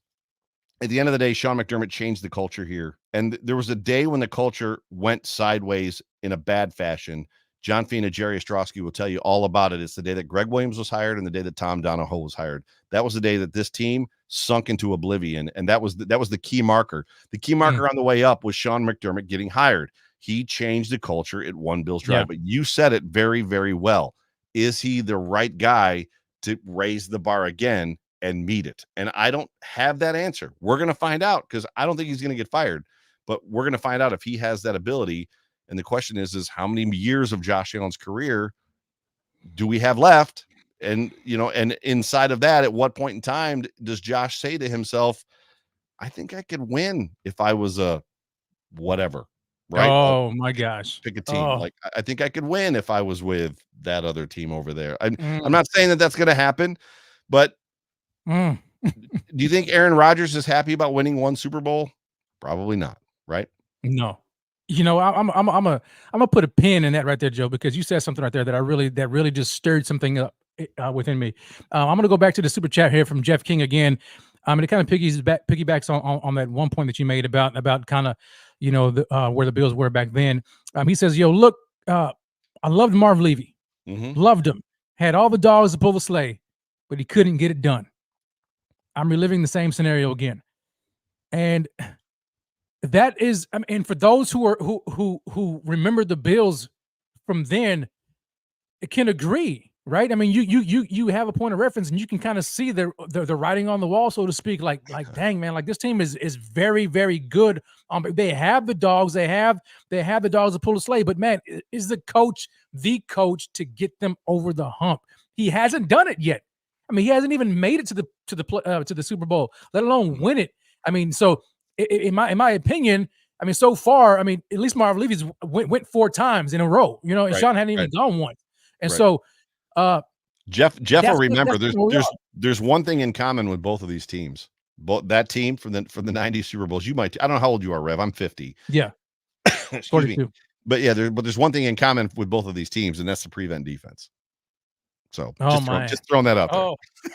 At the end of the day, Sean McDermott changed the culture here. And there was a day when the culture went sideways in a bad fashion. John Fina, Jerry Ostrowski will tell you all about it. It's the day that Greg Williams was hired and the day that Tom Donahoe was hired. That was the day that this team sunk into oblivion. And that was the key marker. The key marker on the way up was Sean McDermott getting hired. He changed the culture at One Bills Drive. Yeah. But you said it very, very well. Is he the right guy to raise the bar again and meet it? And I don't have that answer. We're going to find out, because I don't think he's going to get fired, but we're going to find out if he has that ability. And the question is how many years of Josh Allen's career do we have left? And, and inside of that, at what point in time does Josh say to himself, I think I could win if I was a whatever, right? Oh my gosh. Pick a team. Like, I think I could win if I was with that other team over there. I'm not saying that that's going to happen, but do you think Aaron Rodgers is happy about winning one Super Bowl? Probably not, right? No. I'm gonna put a pin in that right there, Joe, because you said something right there that really just stirred something up within me. I'm gonna go back to the super chat here from Jeff King again. And it kind of piggybacks on that one point that you made about kind of where the Bills were back then. He says, "Yo, look, I loved Marv Levy, loved him, had all the dogs to pull the sleigh, but he couldn't get it done. I'm reliving the same scenario again, and." That is, and for those who remember the Bills from then, can agree, right? I mean, you have a point of reference, and you can kind of see the writing on the wall, so to speak. Like, dang man, like this team is very, very good. They have the dogs, they have the dogs to pull the sleigh, but man, is the coach to get them over the hump? He hasn't done it yet. I mean, he hasn't even made it to the Super Bowl, let alone win it. I mean, so. In my opinion, I mean, so far, I mean, at least Marv Levy's went 4 times in a row, and right, Sean hadn't even gone once. And so, Jeff will remember there's one thing in common with both of these teams. Both that team from the 90s Super Bowls. I don't know how old you are, Rev. I'm 50. Yeah. Excuse 42. Me. But yeah, there's one thing in common with both of these teams, and that's the prevent defense. So just throwing that out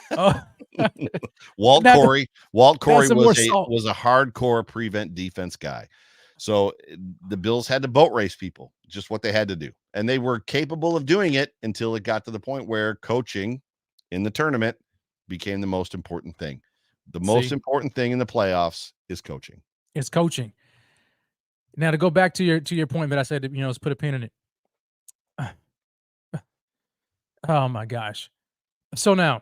there. Walt Corey was a hardcore prevent defense guy. So the Bills had to boat race people, just what they had to do. And they were capable of doing it until it got to the point where coaching in the tournament became the most important thing. The most important thing in the playoffs is coaching. It's coaching. Now to go back to your point that I said, let's put a pin in it. Oh my gosh. So now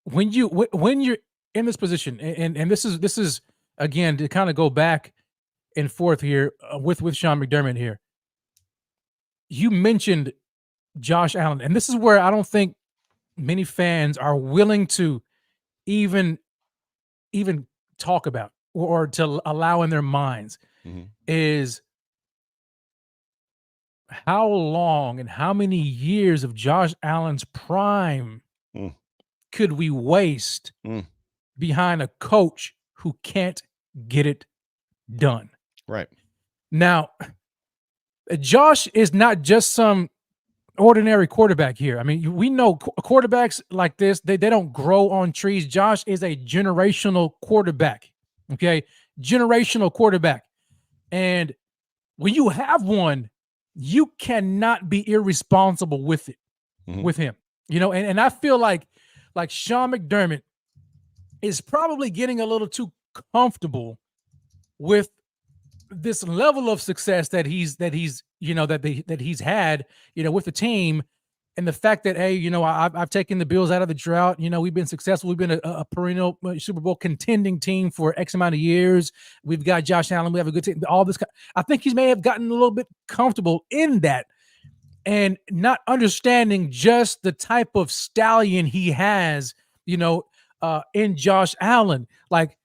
when you're in this position, and this is again to kind of go back and forth here with Sean McDermott here. You mentioned Josh Allen, and this is where I don't think many fans are willing to even talk about or to allow in their minds is how long and how many years of Josh Allen's prime could we waste behind a coach who can't get it done? Right. Now, Josh is not just some ordinary quarterback here. I mean, we know quarterbacks like this, they don't grow on trees. Josh is a generational quarterback, okay? Generational quarterback. And when you have one, you cannot be irresponsible with it, with him, and I feel like Sean McDermott is probably getting a little too comfortable with this level of success that he's had, with the team, and the fact that, hey, I've taken the Bills out of the drought. We've been successful. We've been a perennial Super Bowl contending team for X amount of years. We've got Josh Allen. We have a good team. All this, I think he may have gotten a little bit comfortable in that, and not understanding just the type of stallion he has, in Josh Allen. Like,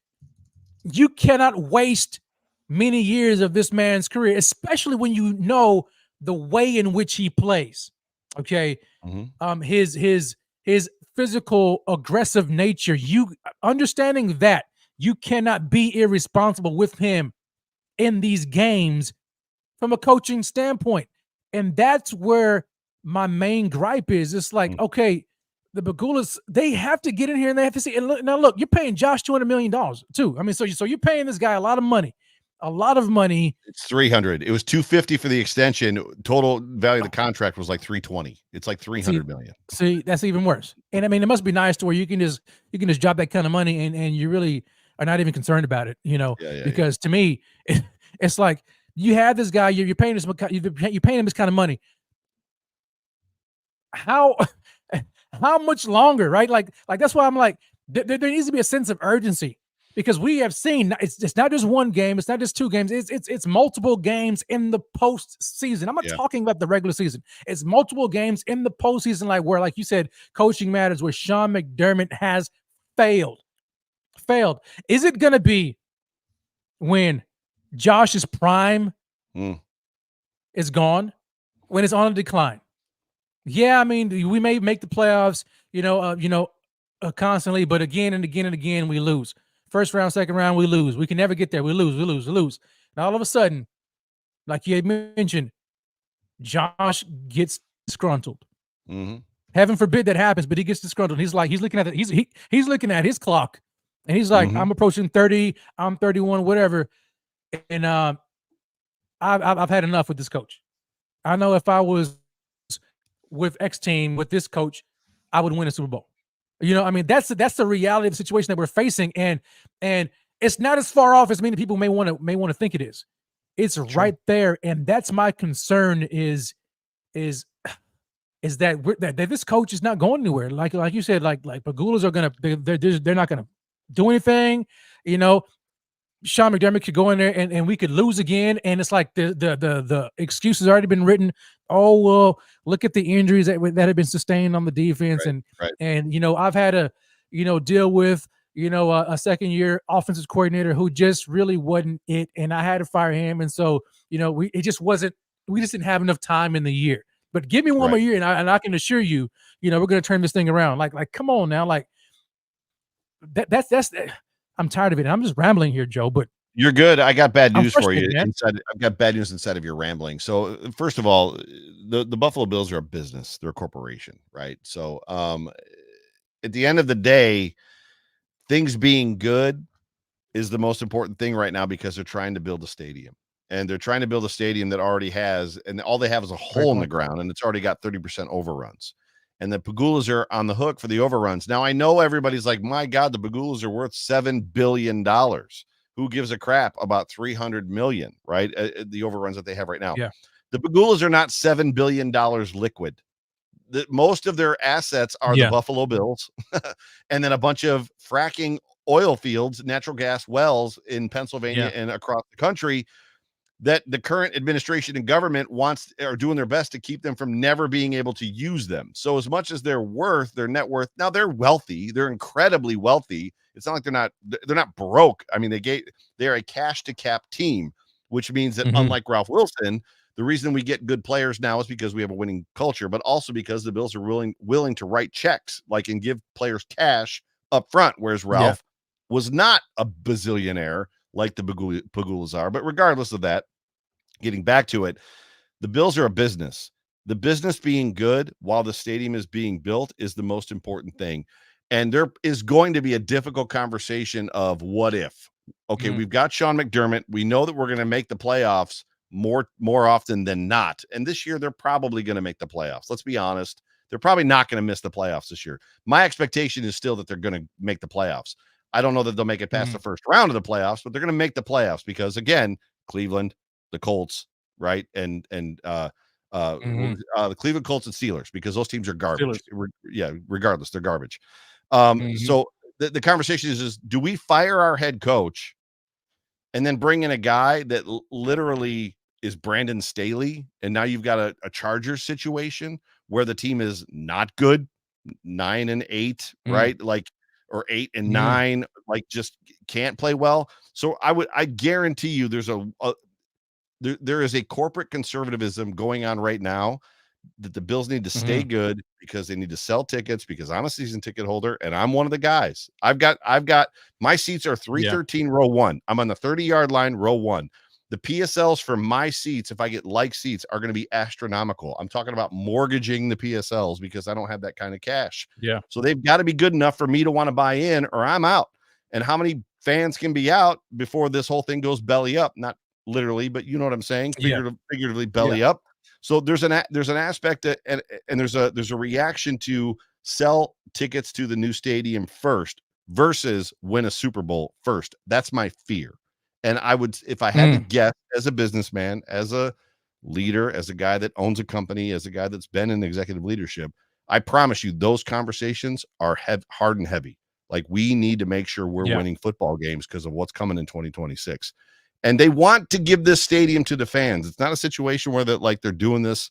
you cannot waste many years of this man's career, especially when you know the way in which he plays. Okay. His physical aggressive nature, you understanding that you cannot be irresponsible with him in these games from a coaching standpoint. And that's where my main gripe is. It's like, okay, the Bagulas, they have to get in here and they have to see. And look, you're paying Josh $200 million too. I mean, so you're paying this guy a lot of money. It's 300. It was 250 for the extension. Total value of the contract was like 320. It's like 300 million. See, that's even worse. And I mean, it must be nice to where you can just drop that kind of money and you really are not even concerned about it, because to me, it's like you have this guy, you're paying you're paying him this kind of money. How much longer, right? Like that's why I'm like, there needs to be a sense of urgency. Because we have seen it's not just one game, it's not just two games, it's multiple games in the postseason. I'm not talking about the regular season. It's multiple games in the postseason, like you said, coaching matters, where Sean McDermott has failed. Is it going to be when Josh's prime is gone, when it's on a decline? Yeah, I mean, we may make the playoffs, constantly, but again and again and again we lose. First round, second round, we lose. We can never get there. We lose. Now, all of a sudden, like you had mentioned, Josh gets disgruntled. Mm-hmm. Heaven forbid that happens, but he gets disgruntled. He's looking at it. He's looking at his clock, and he's like, I'm approaching 30. I'm 31, whatever. And I've had enough with this coach. I know if I was with X team with this coach, I would win a Super Bowl. I mean, that's the reality of the situation that we're facing, and it's not as far off as many people may want to think it is. It's right there, and that's my concern is that this coach is not going anywhere. Like you said, like Pagulas are they're not gonna do anything. Sean McDermott could go in there and we could lose again. And it's like the excuse has already been written. Oh, well, look at the injuries that have been sustained on the defense. Right. And I've had to, deal with, a second year offensive coordinator who just really wasn't it. And I had to fire him. And so, we just didn't have enough time in the year. But give me one more year and I can assure you, we're going to turn this thing around. Like, come on now. Like that's I'm tired of it. I'm just rambling here, Joe, but you're good. I got bad news for you. Man. I've got bad news inside of your rambling. So first of all, the Buffalo Bills are a business. They're a corporation, right? So at the end of the day, things being good is the most important thing right now because they're trying to build a stadium. And they're trying to build a stadium that already has, and all they have is a hole in the ground, and it's already got 30% overruns. And the Pagulas are on the hook for the overruns. Now, I know everybody's like, my God, the Pagulas are worth $7 billion. Who gives a crap about 300 million, right? The overruns that they have right now. Yeah. The Pagulas are not $7 billion liquid. Most of their assets are the Buffalo Bills and then a bunch of fracking oil fields, natural gas wells in Pennsylvania and across the country that the current administration and government are doing their best to keep them from never being able to use them. So as much as their net worth, now they're wealthy, they're incredibly wealthy. It's not like they're not broke. I mean, they're a cash to cap team, which means that unlike Ralph Wilson, the reason we get good players now is because we have a winning culture, but also because the Bills are willing to write checks, and give players cash up front, whereas Ralph was not a bazillionaire like the Pagulas are. But regardless of that, getting back to it, the Bills are a business. The business being good while the stadium is being built is the most important thing. And there is going to be a difficult conversation of what if. Okay, we've got Sean McDermott. We know that we're going to make the playoffs more often than not. And this year, they're probably going to make the playoffs. Let's be honest. They're probably not going to miss the playoffs this year. My expectation is still that they're going to make the playoffs. I don't know that they'll make it past the first round of the playoffs, but they're going to make the playoffs because, again, Cleveland, the Colts, right? And the Cleveland Colts and Steelers, because those teams are garbage. Regardless, they're garbage. So the conversation is do we fire our head coach and then bring in a guy that literally is Brandon Staley, and now you've got a Chargers situation where the team is not good, 9-8, right? Or 8-9, just can't play well. So I guarantee you there is a corporate conservatism going on right now that the Bills need to stay good because they need to sell tickets, because I'm a season ticket holder and I'm one of the guys. I've got my seats are 313 row 1. I'm on the 30-yard line, row 1. The PSLs for my seats, if I get like seats, are going to be astronomical. I'm talking about mortgaging the PSLs because I don't have that kind of cash. Yeah. So they've got to be good enough for me to want to buy in, or I'm out. And how many fans can be out before this whole thing goes belly up? Not literally, but you know what I'm saying? Figuratively belly up. So there's an aspect that, and there's a reaction to sell tickets to the new stadium first versus win a Super Bowl first. That's my fear. And I would, if I had to guess, as a businessman, as a leader, as a guy that owns a company, as a guy that's been in executive leadership, I promise you those conversations are hard and heavy. Like, we need to make sure we're winning football games because of what's coming in 2026. And they want to give this stadium to the fans. It's not a situation where they're doing this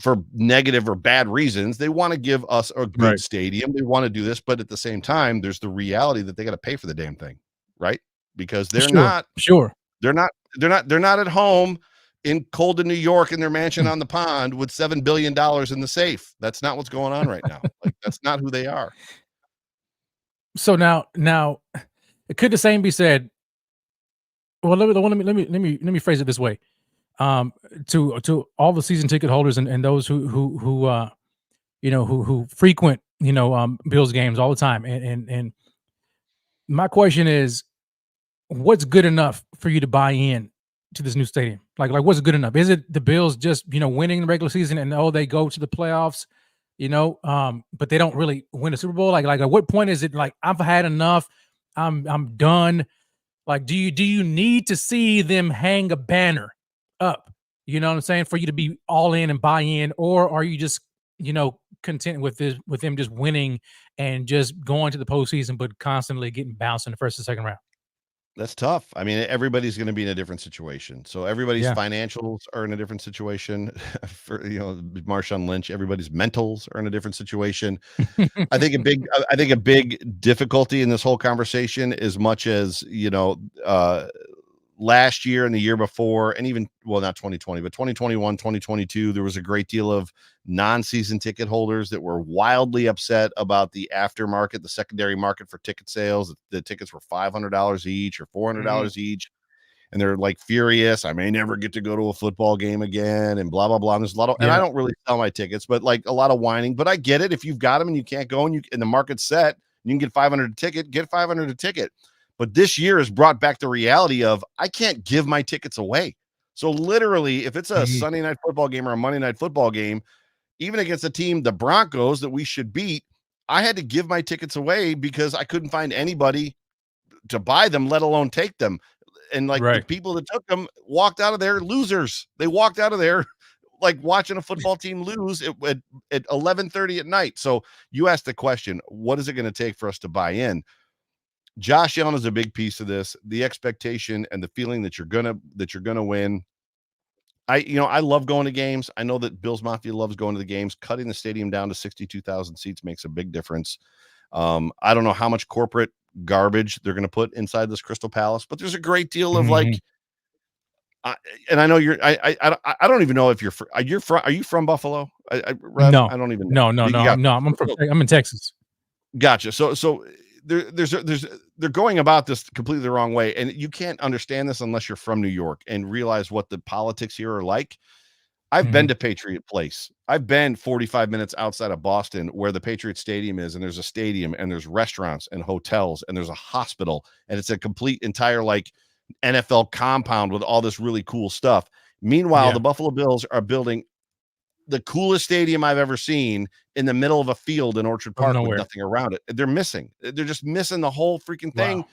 for negative or bad reasons. They want to give us a good stadium. They want to do this, but at the same time, there's the reality that they got to pay for the damn thing, right? Because they're not at home in cold New York in their mansion on the pond with $7 billion in the safe. That's not what's going on right now. Like, that's not who they are. So now, could the same be said? Well, let me phrase it this way. To all the season ticket holders and those who frequent Bills games all the time, and my question is, what's good enough for you to buy in to this new stadium? Like what's good enough? Is it the Bills just winning the regular season and they go to the playoffs, but they don't really win a Super Bowl? Like at what point is it like, I've had enough, I'm done? Like, do you need to see them hang a banner up, you know what I'm saying, for you to be all in and buy in? Or are you just, content with them just winning and just going to the postseason, but constantly getting bounced in the first and second round? That's tough. I mean, everybody's going to be in a different situation. So everybody's financials are in a different situation. For Marshawn Lynch, everybody's mentals are in a different situation. I think a big difficulty in this whole conversation, as much as last year and the year before, and even, well, not 2020, but 2021, 2022, there was a great deal of non-season ticket holders that were wildly upset about the aftermarket, the secondary market for ticket sales. The tickets were $500 each or $400 each. And they're like furious. I may never get to go to a football game again, and blah, blah, blah. And there's a lot of, and I don't really sell my tickets, but like a lot of whining, but I get it. If you've got them and you can't go and the market's set, you can get 500 a ticket, get 500 a ticket. But this year has brought back the reality of, I can't give my tickets away. So literally, if it's a Sunday night football game or a Monday night football game, even against a team, the Broncos, that we should beat, I had to give my tickets away because I couldn't find anybody to buy them, let alone take them. And the people that took them walked out of there losers. They walked out of there like watching a football team lose at 11:30 at night. So you asked the question, what is it going to take for us to buy in? Josh Allen is a big piece of this. The expectation and the feeling that you're gonna win. I love going to games. I know that Bills Mafia loves going to the games. Cutting the stadium down to 62,000 seats makes a big difference. I don't know how much corporate garbage they're going to put inside this Crystal Palace, but there's a great deal of and I know I don't even know if are you from Buffalo? Rev? No, I don't even know. No. I'm in Texas. Gotcha. So they're going about this completely the wrong way, and you can't understand this unless you're from New York and realize what the politics here are like. I've been to Patriot Place. I've been 45 minutes outside of Boston, where the Patriot Stadium is, and there's a stadium, and there's restaurants and hotels, and there's a hospital, and it's a complete entire NFL compound with all this really cool stuff. Meanwhile, the Buffalo Bills are building the coolest stadium I've ever seen in the middle of a field in Orchard Park with nothing around it. They're just missing the whole freaking thing. Wow.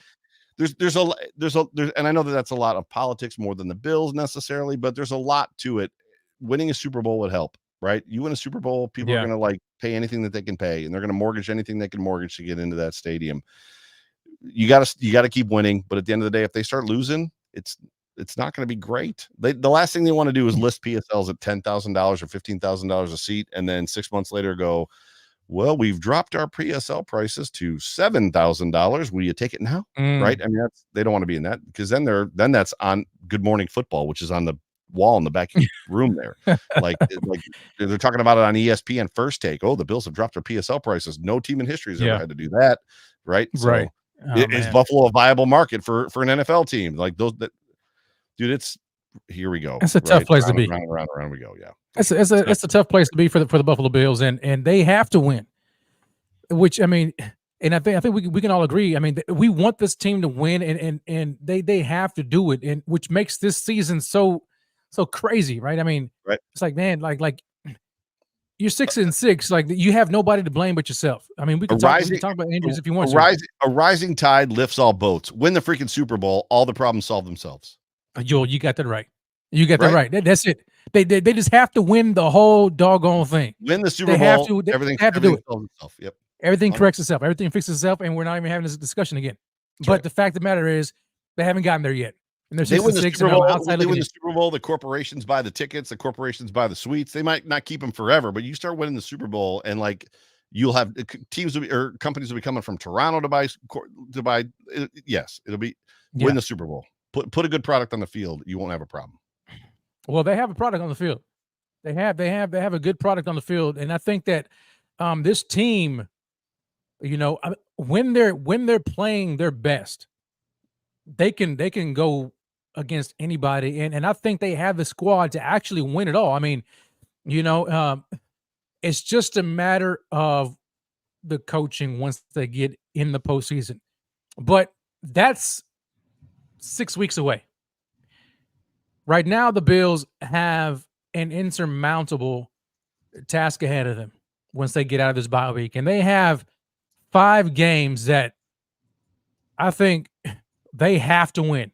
There's and I know that that's a lot of politics more than the Bills necessarily, but there's a lot to it. Winning a Super Bowl would help, right? You win a Super Bowl, people are going to pay anything that they can pay, and they're going to mortgage anything they can mortgage to get into that stadium. You got to keep winning, but at the end of the day, if they start losing, it's not going to be great. The last thing they want to do is list PSLs at $10,000 or $15,000 a seat, and then 6 months later go, well, we've dropped our PSL prices to $7,000. Will you take it now? Right? I mean, they don't want to be in that, because then that's on Good Morning Football, which is on the wall in the back room there. Like they're talking about it on ESPN First Take. Oh, the Bills have dropped their PSL prices. No team in history has ever had to do that. Right. So is Buffalo a viable market for an NFL team? Like those that dude, here we go. It's a tough place to be. Around we go. Yeah. It's a tough place to be for the Buffalo Bills, and they have to win. Which, I mean, and I think we can all agree. I mean, we want this team to win, and they have to do it, and which makes this season so crazy, right? I mean, right. It's like, man, like you're 6-6, like you have nobody to blame but yourself. I mean, we can talk about injuries if you want to. A rising tide lifts all boats. Win the freaking Super Bowl, all the problems solve themselves. Joel, you got that right. You got that right. That's it. They just have to win the whole doggone thing. Win the Super Bowl. Everything have to do it. Solves itself. Yep. Everything corrects itself. Everything fixes itself, and we're not even having this discussion again. But the fact of the matter is, they haven't gotten there yet. And they win the Super Bowl. They win the Super Bowl. The corporations buy the tickets. The corporations buy the suites. They might not keep them forever, but you start winning the Super Bowl, and like you'll have teams or companies will be coming from Toronto to buy. Yes, it'll be win the Super Bowl. Put a good product on the field. You won't have a problem. Well, they have a product on the field. They have a good product on the field, and I think that this team, you know, when they're playing their best, they can go against anybody, and I think they have the squad to actually win it all. I mean, you know, it's just a matter of the coaching once they get in the postseason, but that's 6 weeks away. Right now, the Bills have an insurmountable task ahead of them once they get out of this bye week, and they have 5 games that I think they have to win.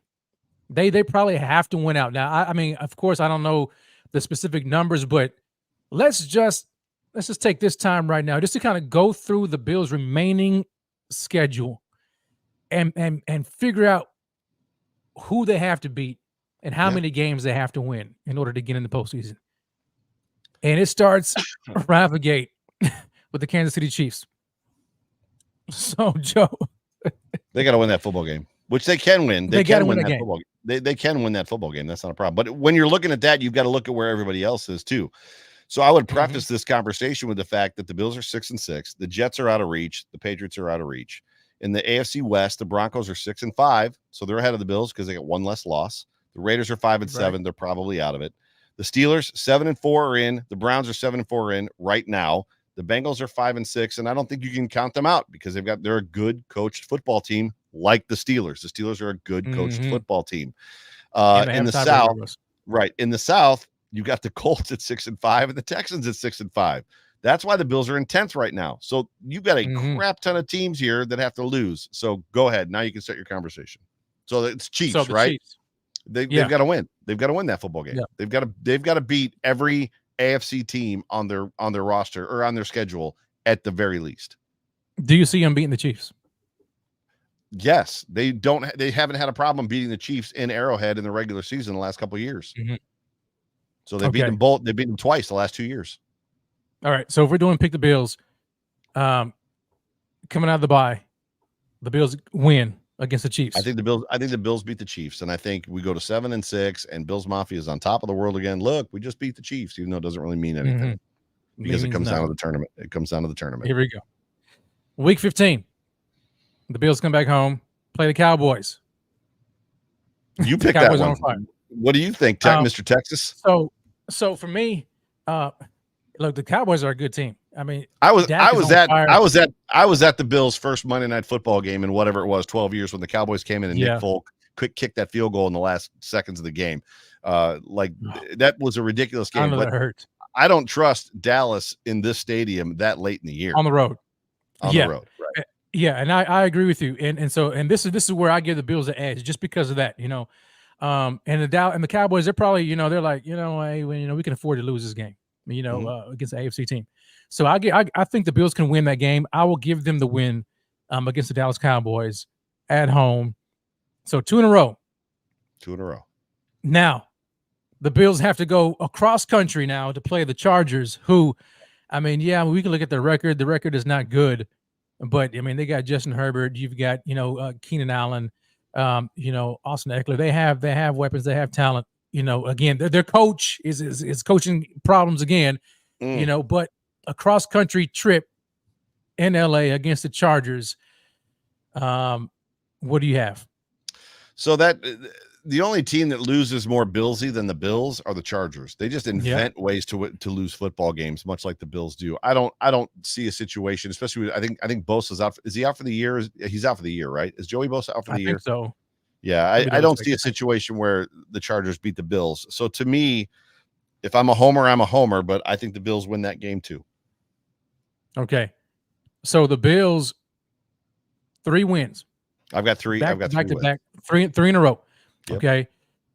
They probably have to win out. Now, I mean, of course, I don't know the specific numbers, but let's just take this time right now just to kind of go through the Bills' remaining schedule and figure out who they have to beat and how many games they have to win in order to get in the postseason. And it starts right out the gate with the Kansas City Chiefs. So, Joe, they got to win that football game, which they can win. They can win that football game. They can win that football game. That's not a problem. But when you're looking at that, you've got to look at where everybody else is too. So I would preface this conversation with the fact that the Bills are 6-6. The Jets are out of reach. The Patriots are out of reach. In the AFC West, the Broncos are 6-5. So they're ahead of the Bills because they got one less loss. The Raiders are 5-7. Right. They're probably out of it. The Steelers 7-4 are in. The Browns are 7-4 in right now. The Bengals are 5-6, and I don't think you can count them out because they're a good coached football team like the Steelers. The Steelers are a good coached football team. In the South, right? In the South, you got the Colts at 6-5 and the Texans at 6-5. That's why the Bills are in 10th right now. So you've got a crap ton of teams here that have to lose. So go ahead. Now you can start your conversation. So it's Chiefs, right? Chiefs. They've got to win. They've got to win that football game. Yeah. They've got to beat every AFC team on their roster or on their schedule at the very least. Do you see them beating the Chiefs? Yes, they haven't had a problem beating the Chiefs in Arrowhead in the regular season the last couple of years. So they beat them both. They beat them twice the last 2 years. All right. So if we're doing pick the Bills, coming out of the bye, the Bills win against the Chiefs. I think the Bills beat the Chiefs, and I think we go to 7-6, and Bills Mafia is on top of the world again. Look, we just beat the Chiefs, even though it doesn't really mean anything because it comes down to the tournament. It comes down to the tournament. Here we go. Week 15, the Bills come back home, play the Cowboys. You picked that one. What do you think, Mr. Texas? So for me, look, the Cowboys are a good team. I mean, I was at the Bills' first Monday Night Football game in whatever it was, 12 years when the Cowboys came in and Nick Folk kicked that field goal in the last seconds of the game. That was a ridiculous game. That hurt. I don't trust Dallas in this stadium that late in the year. On the road. The road, right? Yeah, and I agree with you. And this is where I give the Bills the edge just because of that, you know. And the Cowboys, they're probably, they're like, hey, we can afford to lose this game, against the AFC team. So I think the Bills can win that game. I will give them the win against the Dallas Cowboys at home. So 2 in a row. 2 in a row. Now, the Bills have to go across country now to play the Chargers, who, I mean, we can look at the record. The record is not good, but I mean, they got Justin Herbert. You've got, Keenan Allen, Austin Eckler. They have weapons. They have talent. Again, their coach is coaching problems again. But a cross country trip in LA against the Chargers. What do you have? So the only team that loses more Billsy than the Bills are the Chargers. They just invent ways to lose football games, much like the Bills do. I don't see a situation, especially with, I think Bosa's out. Is he out for the year? He's out for the year, right? Is Joey Bosa out for the year? I think so. Yeah, I don't see a situation where the Chargers beat the Bills. So to me, if I'm a homer, I'm a homer, but I think the Bills win that game too. Okay. So the Bills, 3 wins. I've got 3. I've got 3 back to back, 3 in a row. Yep. Okay.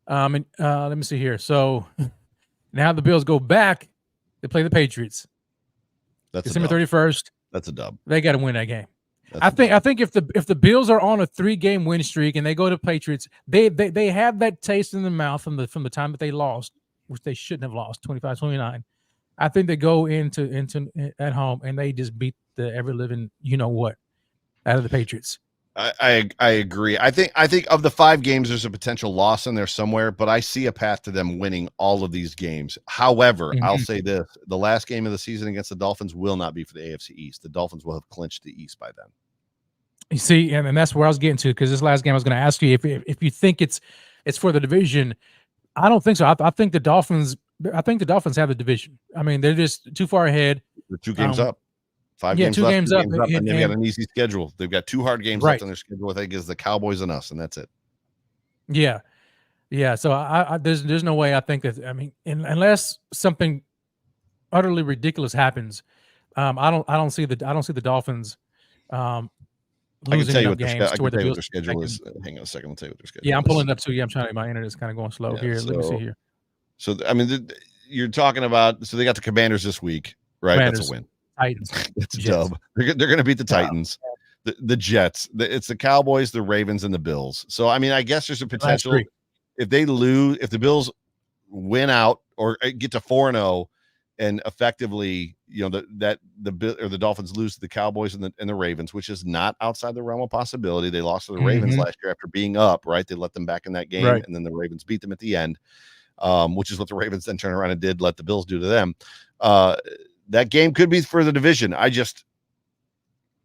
And let me see here. So now the Bills go back. They play the Patriots. That's December 31st. That's a dub. They got to win that game. I think if the Bills are on a 3-game win streak and they go to Patriots, they have that taste in their mouth from the time that they lost, which they shouldn't have lost, 25-29. I think they go into at home and they just beat the ever living what out of the Patriots. I agree. I think of the 5 games, there's a potential loss in there somewhere, but I see a path to them winning all of these games. However, I'll say this: the last game of the season against the Dolphins will not be for the AFC East. The Dolphins will have clinched the East by then. You see, and that's where I was getting to, because this last game I was going to ask you if you think it's for the division. I don't think so. I think the Dolphins have the division. I mean, they're just too far ahead. They're 2 games up. 5 games 2 left, games up, and they've got an easy schedule. They've got 2 hard games left on their schedule. I think is the Cowboys and us, and that's it. Yeah. So I there's no way I think that. I mean, unless something utterly ridiculous happens, I don't see the Dolphins. I can tell you what their schedule is. Hang on a second. I'll tell you what their schedule is. Yeah, I'm pulling it up too. Yeah, I'm trying to. My internet's kind of going slow here. Let me see here. So I mean, you're talking about. So they got the Commanders this week, right? That's a win. Titans. It's a dub. They're going to beat the Titans, the Jets. It's the Cowboys, the Ravens, and the Bills. So I mean, I guess there's a potential if they lose, if the Bills win out or get to 4-0, and effectively, that the Dolphins lose to the Cowboys and the Ravens, which is not outside the realm of possibility. They lost to the Ravens last year after being up, right? They let them back in that game, and then the Ravens beat them at the end, which is what the Ravens then turned around and did let the Bills do to them. That game could be for the division. I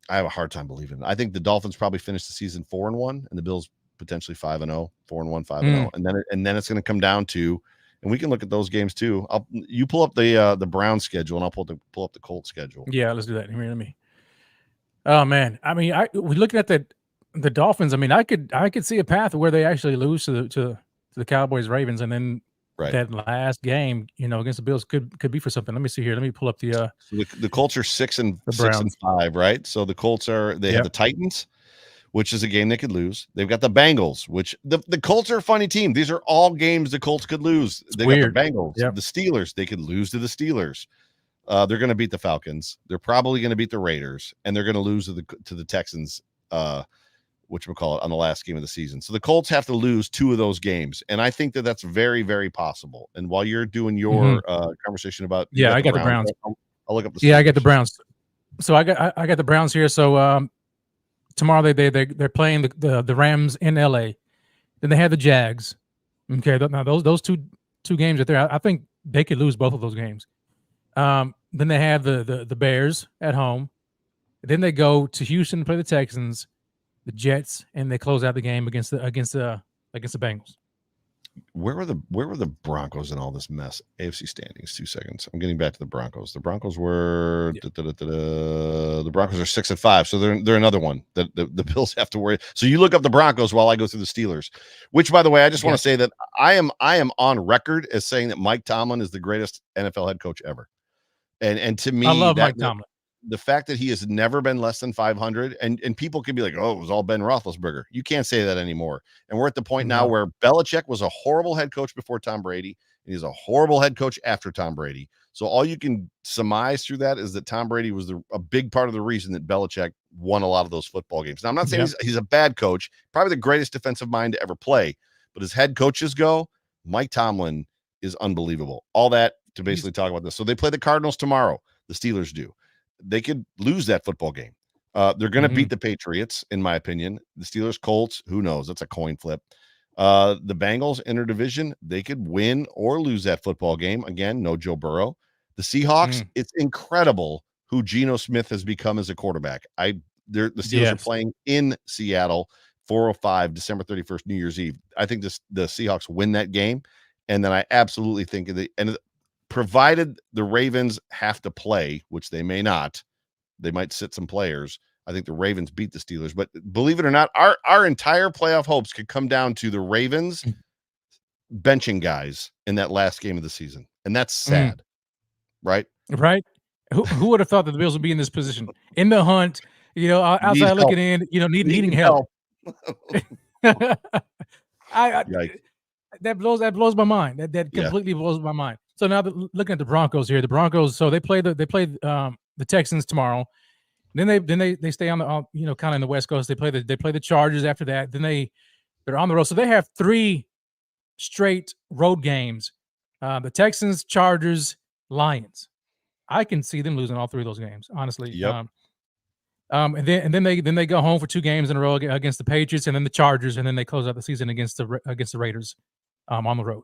have a hard time believing it. I think the Dolphins probably finish the season 4-1, and the Bills potentially 5-0, 4-1, 5-0, and then it's going to come down to. And we can look at those games too. You pull up the Browns schedule, and I'll pull up the Colts schedule. Yeah, let's do that. Here, let me. Oh man, I mean, we looking at the Dolphins. I mean, I could see a path where they actually lose to the Cowboys, Ravens, and then that last game, against the Bills could be for something. Let me see here. Let me pull up the. So the Colts are 6-5, right? So the Colts have the Titans, which is a game they could lose. They've got the Bengals, which the Colts are a funny team. These are all games the Colts could lose. They got the Bengals, the Steelers. They could lose to the Steelers. They're going to beat the Falcons. They're probably going to beat the Raiders, and they're going to lose to the Texans, whatchamacallit, on the last game of the season. So the Colts have to lose 2 of those games, and I think that's very, very possible. And while you're doing your conversation about I got the Browns. I'll look up the. I got the Browns. So I got the Browns here. So tomorrow they're playing the Rams in LA. Then they have the Jags. Okay, now those two games right there, I think they could lose both of those games. Then they have the Bears at home. Then they go to Houston to play the Texans, the Jets, and they close out the game against the Bengals. Where were the Broncos in all this mess? AFC standings. 2 seconds. I'm getting back to the Broncos. The Broncos were the Broncos are 6-5, so they're another one that the Bills have to worry. So you look up the Broncos while I go through the Steelers. Which, by the way, I just want to say that I am on record as saying that Mike Tomlin is the greatest NFL head coach ever. And to me, I love Mike Tomlin. The fact that he has never been less than 500, and people can be like, oh, it was all Ben Roethlisberger. You can't say that anymore. And we're at the point now where Belichick was a horrible head coach before Tom Brady, and he's a horrible head coach after Tom Brady. So all you can surmise through that is that Tom Brady was a big part of the reason that Belichick won a lot of those football games. Now, I'm not saying he's a bad coach, probably the greatest defensive mind to ever play, but as head coaches go, Mike Tomlin is unbelievable. All that to basically talk about this. So they play the Cardinals tomorrow. The Steelers do. They could lose that football game. They're going to beat the Patriots, in my opinion. The Steelers, Colts, who knows? That's a coin flip. The Bengals, interdivision, they could win or lose that football game. Again, no Joe Burrow. The Seahawks, it's incredible who Geno Smith has become as a quarterback. The Steelers are playing in Seattle 4:05, December 31st, New Year's Eve. I think the Seahawks win that game, and then I absolutely think provided the Ravens have to play, which they may not, they might sit some players. I think the Ravens beat the Steelers, but believe it or not, our entire playoff hopes could come down to the Ravens benching guys in that last game of the season, and that's sad, right? Right? Who would have thought that the Bills would be in this position, in the hunt? Outside looking in, needing help. That blows my mind. That completely blows my mind. So now looking at the Broncos here, the Broncos. So they play the Texans tomorrow. Then they stay on the kind of in the West Coast. They play the Chargers after that. Then they're on the road. So they have 3 straight road games. The Texans, Chargers, Lions. I can see them losing all 3 of those games, honestly. Yep. And then they go home for 2 games in a row against the Patriots and then the Chargers, and then they close out the season against the Raiders on the road.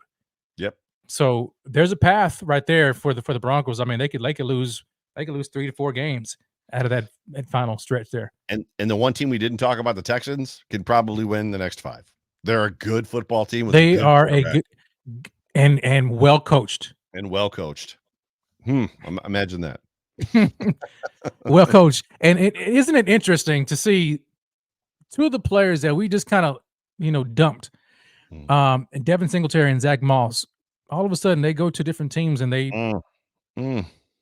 Yep. So there's a path right there for the Broncos. I mean, they could lose 3 to 4 games out of that final stretch there. And the one team we didn't talk about, the Texans, could probably win the next 5. They're a good football team. They are a good and well coached. Imagine that. Well coached. And isn't it interesting to see 2 of the players that we just kind of dumped, Devin Singletary and Zach Moss. All of a sudden, they go to different teams and they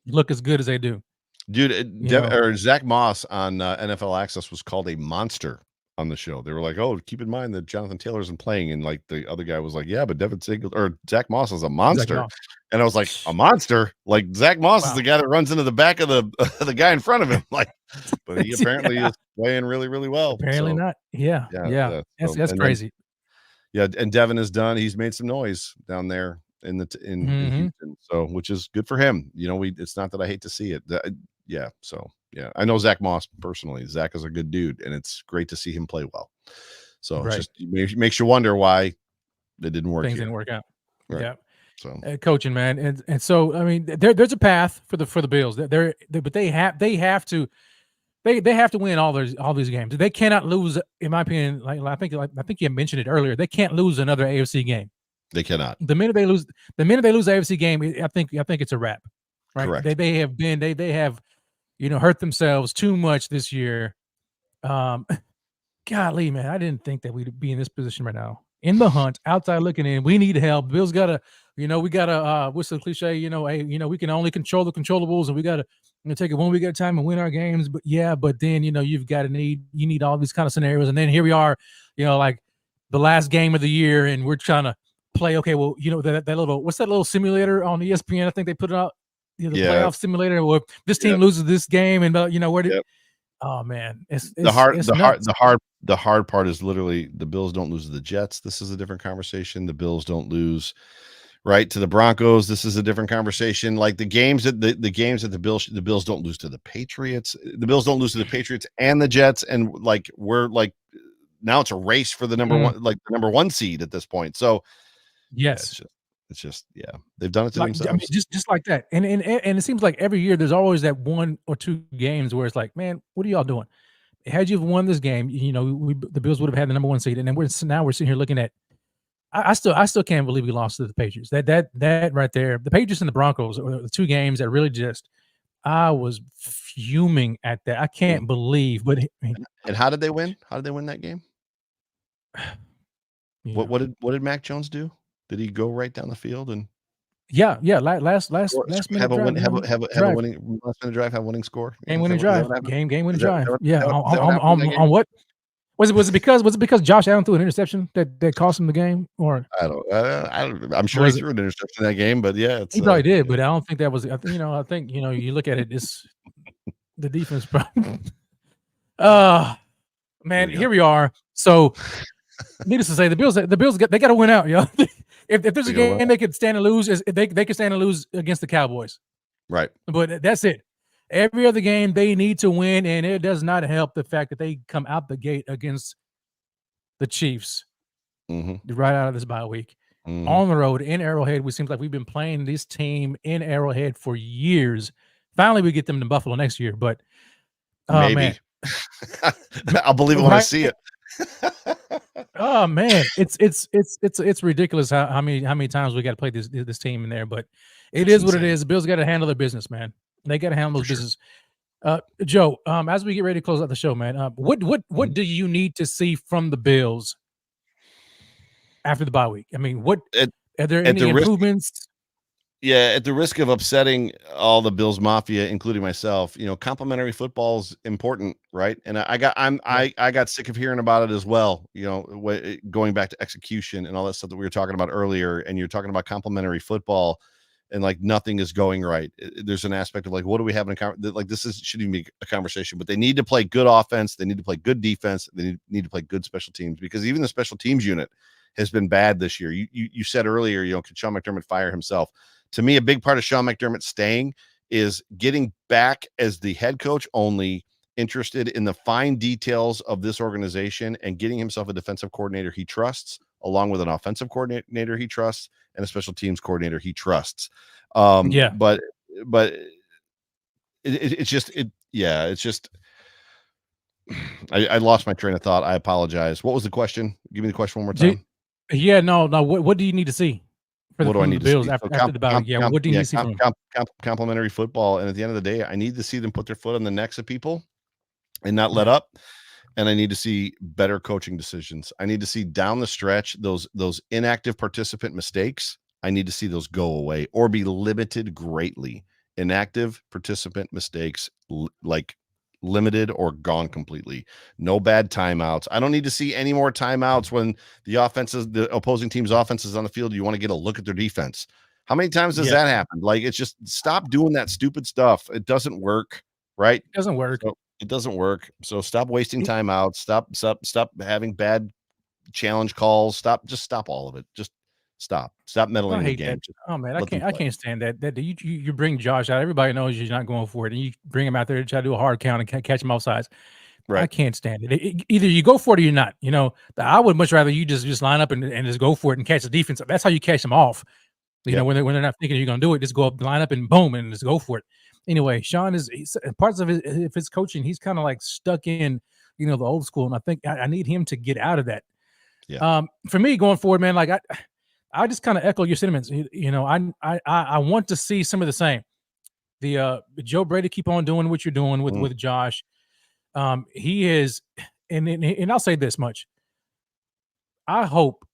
look as good as they do. Dude, Zach Moss on NFL Access was called a monster on the show. They were like, "Oh, keep in mind that Jonathan Taylor isn't playing," and like the other guy was like, "Yeah, but Zach Moss is a monster," and I was like, "A monster? Like Zach Moss is the guy that runs into the back of the guy in front of him?" Like, but he apparently is playing really, really well. Apparently not. Yeah. That's crazy. And Devin is done. He's made some noise down there in Houston, so which is good for him. It's not that I hate to see it. I know Zach Moss personally. Zach is a good dude, and it's great to see him play well. So it just makes you wonder why it didn't work. Things didn't work out. Right. Yeah. So coaching, man, and so I mean, there's a path for the Bills. But they have to win all these games. They cannot lose, in my opinion. I think you mentioned it earlier. They can't lose another AFC game. They cannot. The minute they lose the AFC game, I think it's a wrap. Right? Correct. They have hurt themselves too much this year. Golly, man, I didn't think that we'd be in this position right now. In the hunt, outside looking in, we need help. Bills gotta, we gotta, what's the cliche? We can only control the controllables, and we gotta take it 1 week at a time and win our games. But then you need all these kind of scenarios, and then here we are, like the last game of the year, and we're trying to play. Okay, well, that little, what's that little simulator on ESPN? I think they put it out. The playoff simulator where this team loses this game, and where did oh man, it's the hard part is literally the Bills don't lose to the Jets. This is a different conversation. The Bills don't lose to the Broncos. This is a different conversation. Like the games that the Bills don't lose to the Patriots. The Bills don't lose to the Patriots and the Jets, and we're now it's a race for the number one seed at this point. So yes. It's just they've done it to themselves. I mean, just like that, and it seems like every year there's always that 1 or 2 games where it's like, man, what are y'all doing? Had you won this game, the Bills would have had the number 1 seed, and then we're sitting here looking at. I still can't believe we lost to the Patriots. That right there, the Patriots and the Broncos are the 2 games that really just. I was fuming at that. I can't believe. But and how did they win? How did they win that game? What did Mac Jones do? Did he go right down the field and? Yeah. Last minute have a drive, winning last minute drive, have a winning score. Game winning drive. Game winning drive. Yeah. On what? Was it because Josh Allen threw an interception that cost him the game? Or I don't. I'm sure he threw an interception in that game, but he probably did. But I don't think that was. I think you look at it, it's the defense problem. Man, here we are. So. Needless to say, the Bills they got to win out, yo. If there's a game they could stand and lose, they could stand and lose against the Cowboys, right? But that's it. Every other game they need to win, and it does not help the fact that they come out the gate against the Chiefs right out of this bye week on the road in Arrowhead. It seems like we've been playing this team in Arrowhead for years. Finally, we get them to Buffalo next year, but maybe man. I'll believe it when I see it. Oh man, it's ridiculous how many times we got to play this team in there, but it It's is what it insane. is. The Bills got to handle their business, man. They got to handle For those sure. business. Joe, as we get ready to close out the show, man, what Mhm. do you need to see from the Bills after the bye week? I mean, what At are there at the any risk improvements? Yeah, at the risk of upsetting all the Bills Mafia, including myself, complimentary football's important, right? And Yeah, I got sick of hearing about it as well. Going back to execution and all that stuff that we were talking about earlier, and you're talking about complimentary football, and like nothing is going right. There's an aspect of like, what do we have in like this is shouldn't even be a conversation, but they need to play good offense, they need to play good defense, they need to play good special teams, because even the special teams unit has been bad this year. You said earlier, could Sean McDermott fire himself? To me, a big part of Sean McDermott staying is getting back as the head coach only, interested in the fine details of this organization, and getting himself a defensive coordinator he trusts, along with an offensive coordinator he trusts, and a special teams coordinator he trusts. yeah. But it's just I lost my train of thought. I apologize. What was the question? Give me the question one more Do, time. yeah, no, no. What do you need to see What do I from the need to Bills see? So after the bye week? Yeah, what do you need to see from them? complimentary football. And at the end of the day, I need to see them put their foot on the necks of people and not let Yeah, up. And I need to see better coaching decisions. I need to see down the stretch those inactive participant mistakes. I need to see those go away or be limited greatly. Inactive participant mistakes, like limited or gone completely. No bad timeouts. I don't need to see any more timeouts when the opposing team's offense is on the field. You want to get a look at their defense. How many times does yeah. that happen? Like, it's just stop doing that stupid stuff. It doesn't work, right? It doesn't work. So it doesn't work. So stop wasting time out. Stop having bad challenge calls. Just stop all of it. Just stop meddling I in the hate that. game. Just Oh man, let them I play. can't stand that. That you bring Josh out. Everybody knows you're not going for it, and you bring him out there to try to do a hard count and catch him off sides. I Right. can't stand it. Either you go for it or you're not. I would much rather you just line up and just go for it and catch the defense. That's how you catch them off. Yep. When they're not thinking you're going to do it, just go up, line up, and boom, and just go for it. Anyway, Sean he's, parts of his coaching. He's kind of like stuck in the old school, and I think I need him to get out of that. Yeah. For me going forward, man, like I just kind of echo your sentiments. I want to see some of the same. The Joe Brady, keep on doing what you're doing Mm. with Josh. He is, and I'll say this much. I hope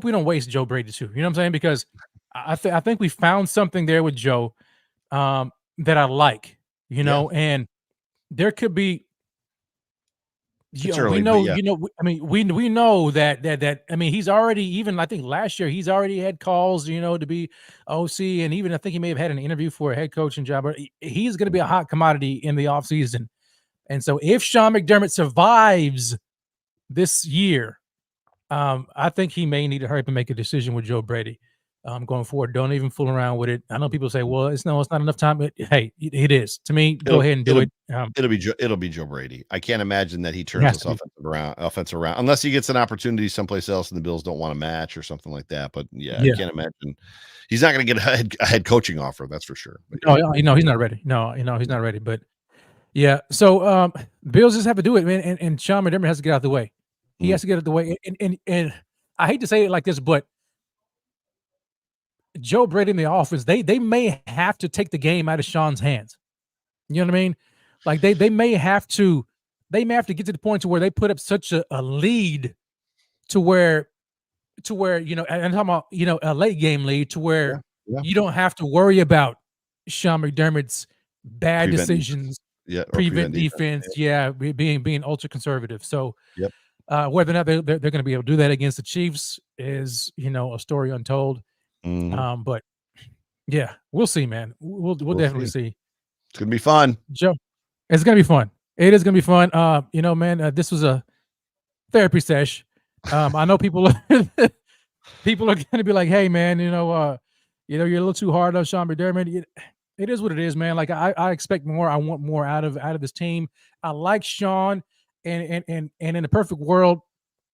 we don't waste Joe Brady too. You know what I'm saying? Because I think we found something there with Joe that I like. Yeah. And there could be. It's We early, but know, yeah. I mean, we know that I mean, he's already, even I think last year he's already had calls, to be OC, and even I think he may have had an interview for a head coaching job. But he's going to be a hot commodity in the offseason. And so if Sean McDermott survives this year, I think he may need to hurry up and make a decision with Joe Brady going forward. Don't even fool around with it. I know people say, well, it's not enough time. But, hey, it is. To me, go It'll ahead and do it'll it. it'll be Joe Brady. I can't imagine that he It turns has this to be. offense around unless he gets an opportunity someplace else and the Bills don't want to match or something like that. But yeah, I Yeah. can't imagine he's not going to get a head coaching offer. That's for sure. But No, yeah. he's not ready. No, he's not ready. But yeah, so Bills just have to do it, man. And Sean McDermott has to get out of the way. He Mm. has to get out of the way. And I hate to say it like this, but Joe Brady and the offense, they may have to take the game out of Sean's hands. You know what I mean? Like they may have to get to the point to where they put up such a lead to where and I'm talking about a late game lead to Yeah. where Yeah. you don't have to worry about Sean McDermott's bad Prevent defense. decisions, Yeah. Or prevent prevent defense. defense, yeah, being ultra conservative. So Yep. whether or not they're going to be able to do that against the Chiefs is a story untold. Mhm. But yeah, we'll see, man. We'll We'll definitely see. see. It's gonna be fun. Joe, it's gonna be fun. It is gonna be fun. Man, this was a therapy sesh. I know people people are gonna be like, "Hey, man, you're a little too hard on Sean McDermott." It is what it is, man. Like I expect more. I want more out of this team. I like Sean, and in a perfect world,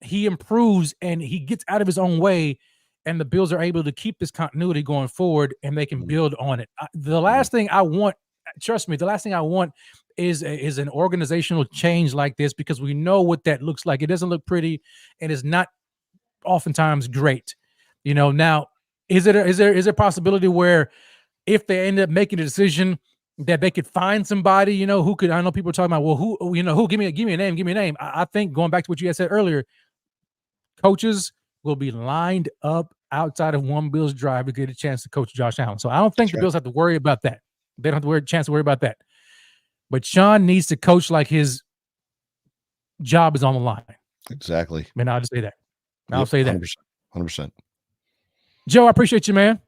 he improves and he gets out of his own way, and the Bills are able to keep this continuity going forward, and they can Mhm. build on it. The Mhm. last thing I want trust me, the last thing I want is an organizational change like this, because we know what that looks like. It doesn't look pretty, and it's not oftentimes great. Now, is there a possibility where if they end up making a decision that they could find somebody, who could, I know people are talking about, well, who, give me a name. I think, going back to what you guys said earlier, coaches will be lined up outside of One Bills Drive to get a chance to coach Josh Allen. So I don't think the Bills have to worry about that. They don't have a chance to worry about that. But Sean needs to coach like his job is on the line. Exactly. And I'll just say that. I'll say that. 100%. Joe, I appreciate you, man.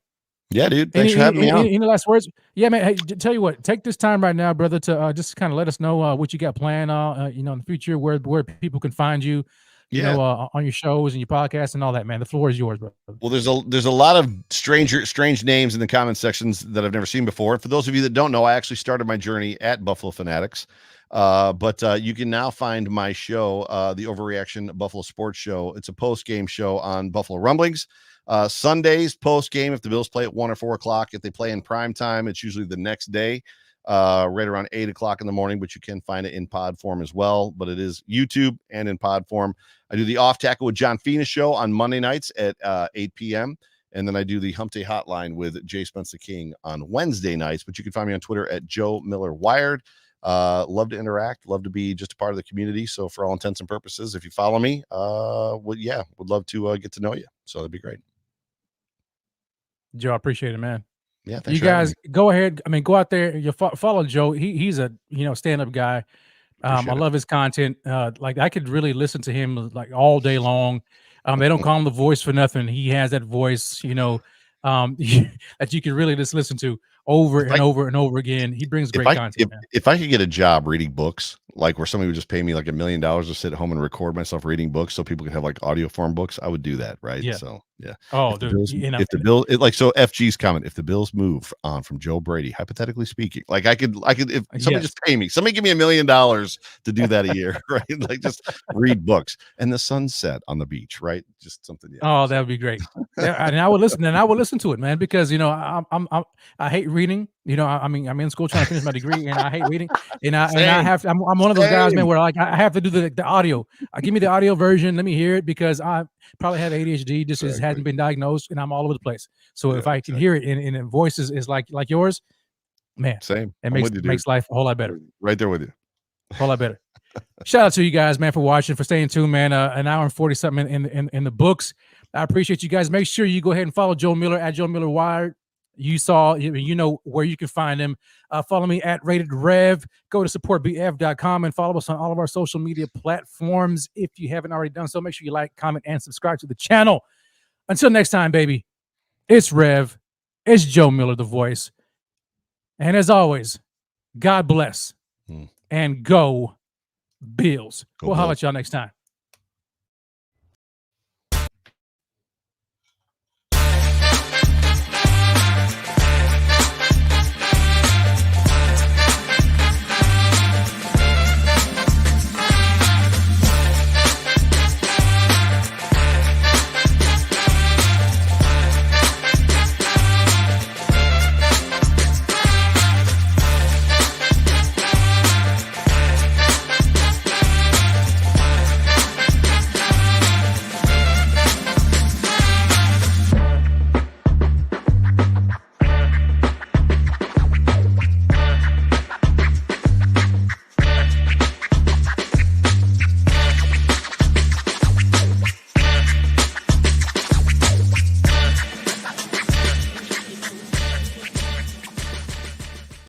Yeah, dude. Thanks for having me on. Any last words? Yeah, man. Hey, tell you what, take this time right now, brother, to just kind of let us know what you got planned, in the future, where people can find you, on your shows and your podcasts and all that, man. The floor is yours, brother. Well, there's a lot of strange names in the comment sections that I've never seen before. For those of you that don't know, I actually started my journey at Buffalo Fanatics. But you can now find my show, the Overreaction Buffalo Sports Show. It's a post-game show on Buffalo Rumblings. Sundays post-game, if the Bills play at 1 or 4 o'clock. If they play in prime time, it's usually the next day, right around 8 o'clock in the morning, but you can find it in pod form as well. But it is YouTube and in pod form. I do the Off Tackle with John Fina show on Monday nights at 8 p.m. And then I do the Hump Day Hotline with Jay Spence the King on Wednesday nights. But you can find me on Twitter at Joe Miller Wired. Love to interact, love to be just a part of the community. So for all intents and purposes, if you follow me, would love to get to know you. So that'd be great. Joe, I appreciate it, man. Yeah, thanks. You guys go ahead. I mean, go out there. You follow Joe. He's a stand-up guy. I love his content. Like, I could really listen to him like all day long. They don't call him the voice for nothing. He has that voice, that you can really just listen to over and over again. He brings great content. If I could get a job reading books, like where somebody would just pay me like $1 million to sit at home and record myself reading books so people could have like audio form books, I would do that. Right. Yeah. So yeah. Oh, if the Bills, so FG's comment, if the Bills move on from Joe Brady, hypothetically speaking, like I could, if somebody just pay me, somebody give me $1 million to do that a year, right? Like just read books and the sunset on the beach, right? Just something. Yeah. Oh, that would be great. And I would listen to it, man, because, I hate reading. I'm in school trying to finish my degree, and I hate reading. And I'm one of those guys, man, where like I have to do the audio. Give me the audio version. Let me hear it, because I probably have ADHD, just as hadn't been diagnosed, and I'm all over the place. So if I can hear it and voices is like yours, man, same. It makes life a whole lot better. Right there with you. A whole lot better. Shout out to you guys, man, for watching, for staying tuned, man. An hour and 40 something in the books. I appreciate you guys. Make sure you go ahead and follow Joe Miller at Joe Miller Wired. You know where you can find him. Follow me at Rated Rev. Go to supportbf.com and follow us on all of our social media platforms. If you haven't already done so, make sure you like, comment, and subscribe to the channel. Until next time, baby, it's Rev. It's Joe Miller, the voice. And as always, God bless and go Bills. We'll holler at y'all next time.